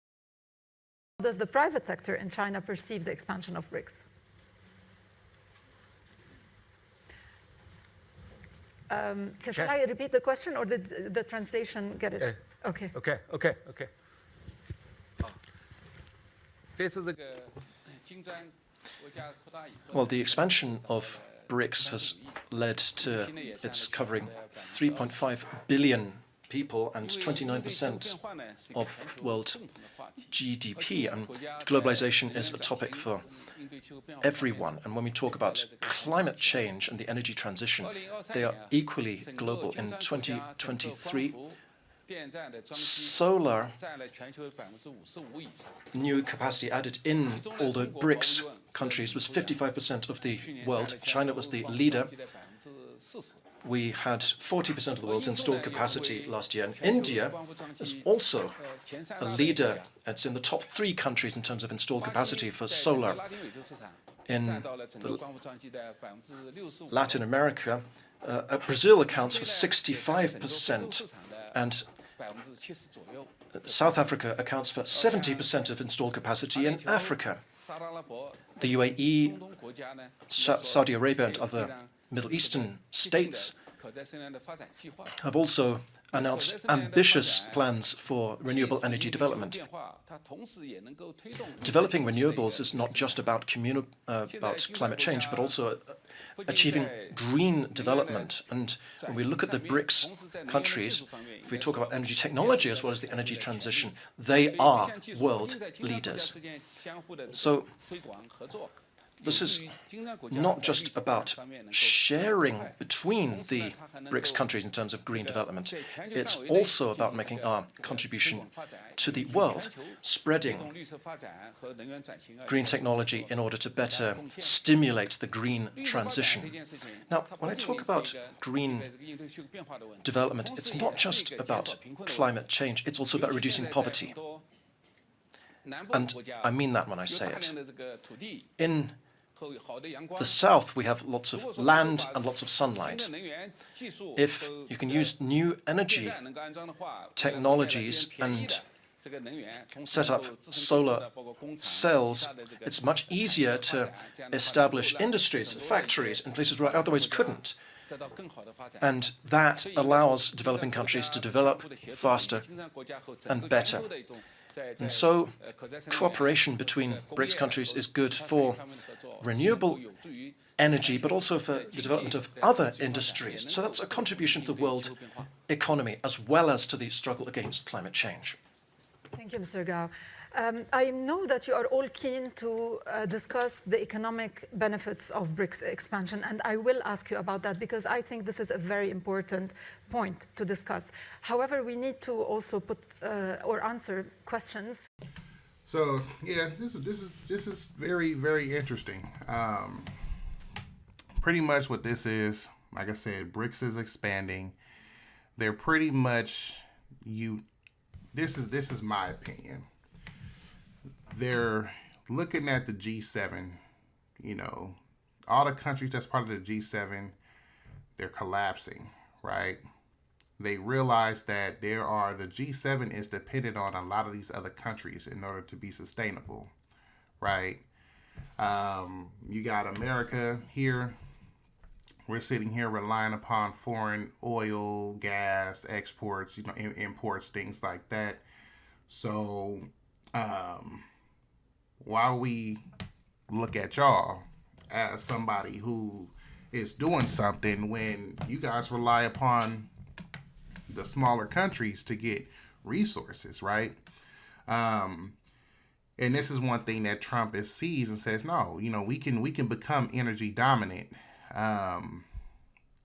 how does the private sector in China perceive the expansion of Brics? Shall I repeat the question, or did the translation get it? Okay. Well, the expansion of Brics has led to, it's covering 3.5 billion people and 29% of world GDP. And globalization is a topic for everyone. And when we talk about climate change and the energy transition, they are equally global. In 2023, solar new capacity added in all the Brics countries was 55% of the world. China was the leader. We had 40% of the world's installed capacity last year. And India is also a leader. It's in the top 3 countries in terms of installed capacity for solar. In Latin America, Brazil accounts for 65%, and South Africa accounts for 70% of installed capacity in Africa. The UAE, Saudi Arabia, and other Middle Eastern states have also announced ambitious plans for renewable energy development. Developing renewables is not just about climate change, but also achieving green development. And when we look at the Brics countries, if we talk about energy technology as well as the energy transition, they are world leaders. So this is not just about sharing between the Brics countries in terms of green development. It's also about making our contribution to the world, spreading green technology in order to better stimulate the green transition. Now, when I talk about green development, it's not just about climate change, it's also about reducing poverty. And I mean that when I say it. In the south, we have lots of land and lots of sunlight. If you can use new energy technologies and set up solar cells, it's much easier to establish industries, factories in places where I otherwise couldn't. And that allows developing countries to develop faster and better. And so cooperation between Brics countries is good for renewable energy, but also for the development of other industries. So that's a contribution to the world economy, as well as to the struggle against climate change. Thank you, Mr. Gao. I know that you are all keen to discuss the economic benefits of Brics expansion, and I will ask you about that because I think this is a very important point to discuss. However, we need to also put or answer questions. So yeah, this is very, very interesting. Pretty much what this is, like I said, Brics is expanding. They're pretty much This is my opinion. They're looking at the G7, all the countries that's part of the G7, they're collapsing, right? They realize that the G7 is dependent on a lot of these other countries in order to be sustainable, right? You got America here. We're sitting here relying upon foreign oil, gas, exports, imports, things like that. So, while we look at y'all as somebody who is doing something when you guys rely upon the smaller countries to get resources, right? And this is one thing that Trump sees and says, no, we can become energy dominant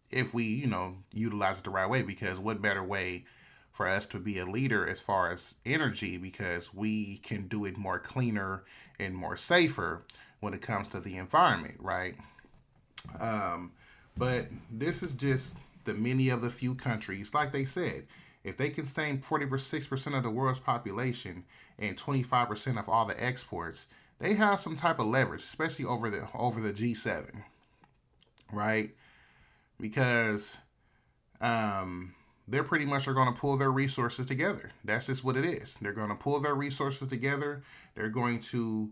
if we, utilize it the right way, because what better way for us to be a leader as far as energy, because we can do it more cleaner and more safer when it comes to the environment, right? But this is just the many of the few countries, like they said, if they can save 46% of the world's population and 25% of all the exports, they have some type of leverage, especially over the G7, right? Because they're pretty much are going to pull their resources together. That's just what it is. They're going to pull their resources together. They're going to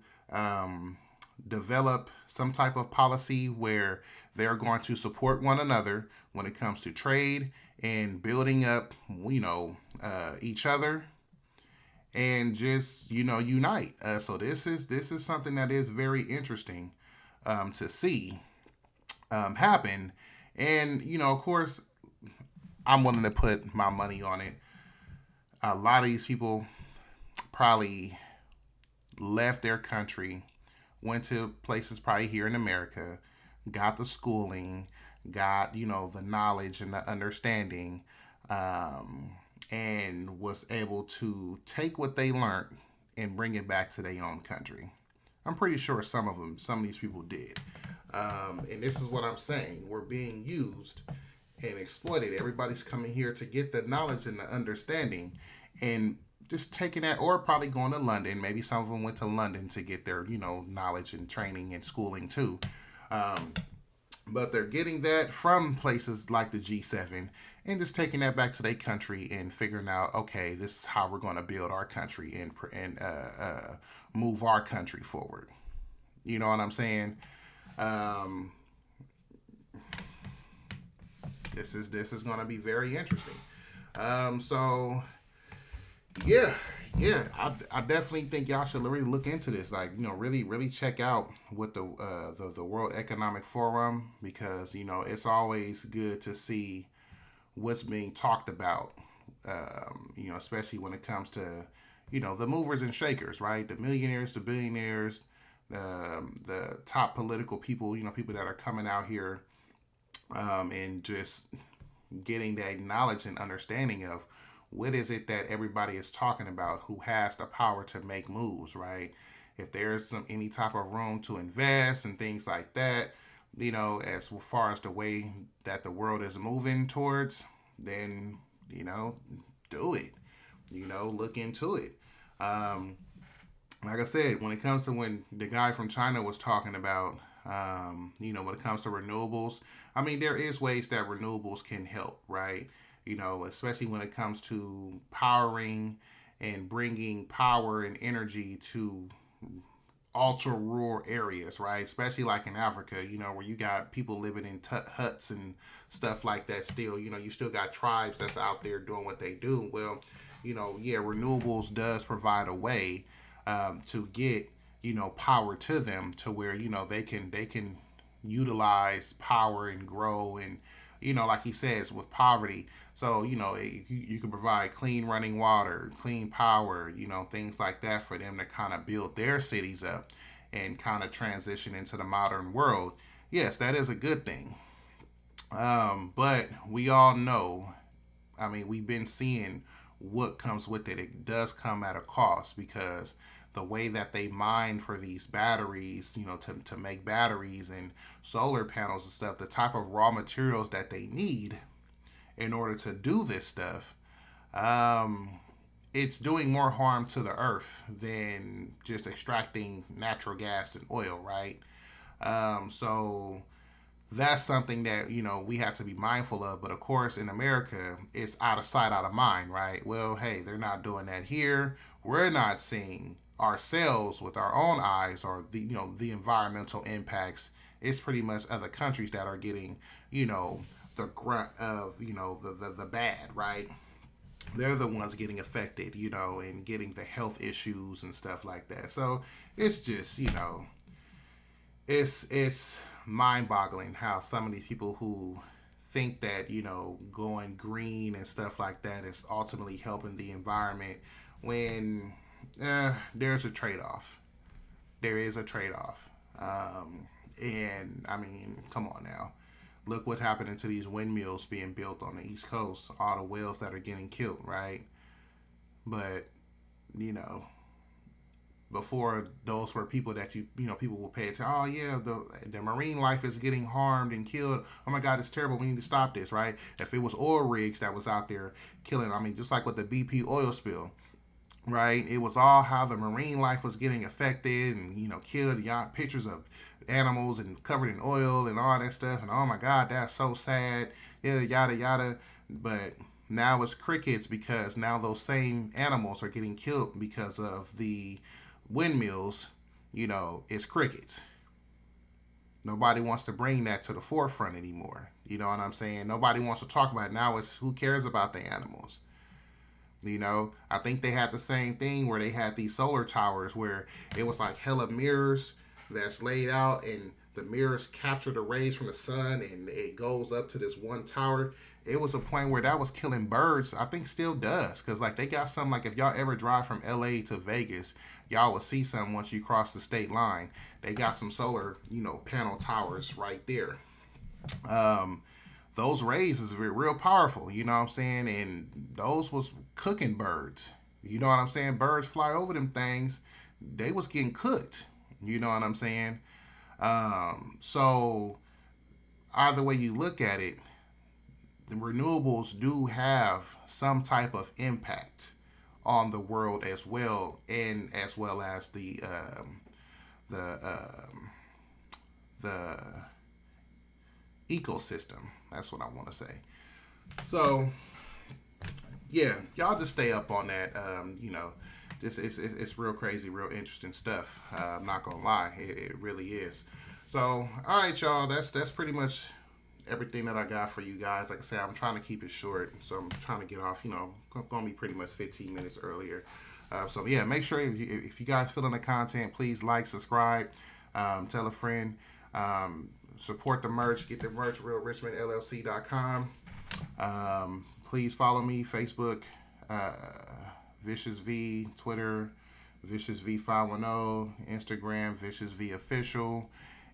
develop some type of policy where they're going to support one another when it comes to trade and building up, each other and just, unite. So this is something that is very interesting to see. happen. And, of course, I'm willing to put my money on it. A lot of these people probably left their country, went to places probably here in America, got the schooling, got, the knowledge and the understanding, and was able to take what they learned and bring it back to their own country. I'm pretty sure some of these people did. And this is what I'm saying. We're being used and exploited. Everybody's coming here to get the knowledge and the understanding and just taking that, or probably going to London. Maybe some of them went to London to get their, knowledge and training and schooling too. But they're getting that from places like the G7 and just taking that back to their country and figuring out, okay, this is how we're going to build our country and move our country forward. You know what I'm saying? This is going to be very interesting. So yeah, I definitely think y'all should really look into this. Like, really check out what the World Economic Forum, because it's always good to see what's being talked about. Especially when it comes to the movers and shakers, right? The millionaires, the billionaires, the top political people, people that are coming out here, and just getting that knowledge and understanding of what is it that everybody is talking about, who has the power to make moves, right? If there's any type of room to invest and things like that, as far as the way that the world is moving towards, then, do it, look into it. Like I said, when it comes to when the guy from China was talking about, when it comes to renewables, I mean, there is ways that renewables can help, right? Especially when it comes to powering and bringing power and energy to ultra rural areas, right? Especially like in Africa, where you got people living in huts and stuff like that still, you still got tribes that's out there doing what they do. Well, renewables does provide a way to get, power to them to where, they can utilize power and grow and, like he says, with poverty. So, you can provide clean running water, clean power, things like that for them to kind of build their cities up and kind of transition into the modern world. Yes, that is a good thing. But we all know, I mean, we've been seeing what comes with it. It does come at a cost, because the way that they mine for these batteries, to make batteries and solar panels and stuff, the type of raw materials that they need in order to do this stuff, it's doing more harm to the earth than just extracting natural gas and oil, right? So that's something that, we have to be mindful of. But of course, in America, it's out of sight, out of mind, right? Well, hey, they're not doing that here. We're not seeing ourselves with our own eyes, or the environmental impacts. It's pretty much other countries that are getting, the grunt of, the bad, right? They're the ones getting affected, and getting the health issues and stuff like that. So it's just, it's mind-boggling how some of these people who think that, going green and stuff like that is ultimately helping the environment, when there's a trade-off. There is a trade-off. And I mean, come on now. Look what happened to these windmills being built on the East Coast. All the whales that are getting killed, right? But, before, those were people that people will pay attention. Oh yeah, the marine life is getting harmed and killed. Oh my God, it's terrible. We need to stop this, right? If it was oil rigs that was out there killing, I mean, just like with the BP oil spill, right? It was all how the marine life was getting affected and, killed. You got pictures of animals and covered in oil and all that stuff. And oh my God, that's so sad. Yada, yada. But now it's crickets, because now those same animals are getting killed because of the windmills. It's crickets. Nobody wants to bring that to the forefront anymore. You know what I'm saying? Nobody wants to talk about it. Now it's who cares about the animals. I think they had the same thing where they had these solar towers where it was like hella mirrors that's laid out, and the mirrors capture the rays from the sun and it goes up to this one tower. It was a point where that was killing birds. I think still does, because like they got something like if y'all ever drive from LA to Vegas, y'all will see something once you cross the state line. They got some solar, panel towers right there. Those rays is real powerful, you know what I'm saying? And those was cooking birds. You know what I'm saying? Birds fly over them things. They was getting cooked. You know what I'm saying? So either way you look at it, the renewables do have some type of impact on the world as well, and as well as the ecosystem. That's what I want to say. So yeah, y'all just stay up on that. This it's real crazy, real interesting stuff. I'm not gonna lie, it really is. So all right, y'all, that's pretty much everything that I got for you guys. Like I said, I'm trying to keep it short, so I'm trying to get off, gonna be pretty much 15 minutes earlier. So yeah, make sure if you guys feeling the content, please like, subscribe, tell a friend, support the merch, get the merch, realrichmondllc.com. Please follow me, Facebook, ViciousV, Twitter, ViciousV510, Instagram, ViciousV Official.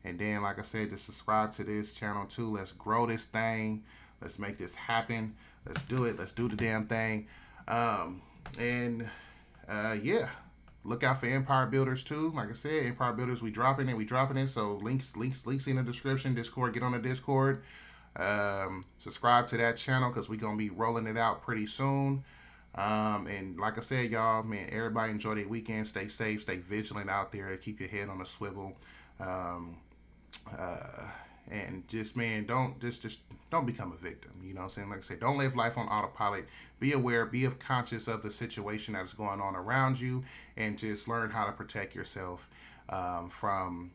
And then, like I said, just subscribe to this channel too. Let's grow this thing. Let's make this happen. Let's do it. Let's do the damn thing. Yeah. Look out for Empire Builders too. Like I said, Empire Builders, we dropping it. So links in the description. Discord, get on the Discord. Subscribe to that channel because we're gonna be rolling it out pretty soon. And like I said, y'all, man, everybody enjoy their weekend. Stay safe, stay vigilant out there. Keep your head on a swivel. And just, man, don't become a victim. You know what I'm saying? Like I said, don't live life on autopilot. Be aware, be conscious of the situation that is going on around you, and just learn how to protect yourself from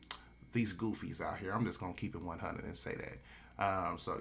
these goofies out here. I'm just gonna keep it 100 and say that. So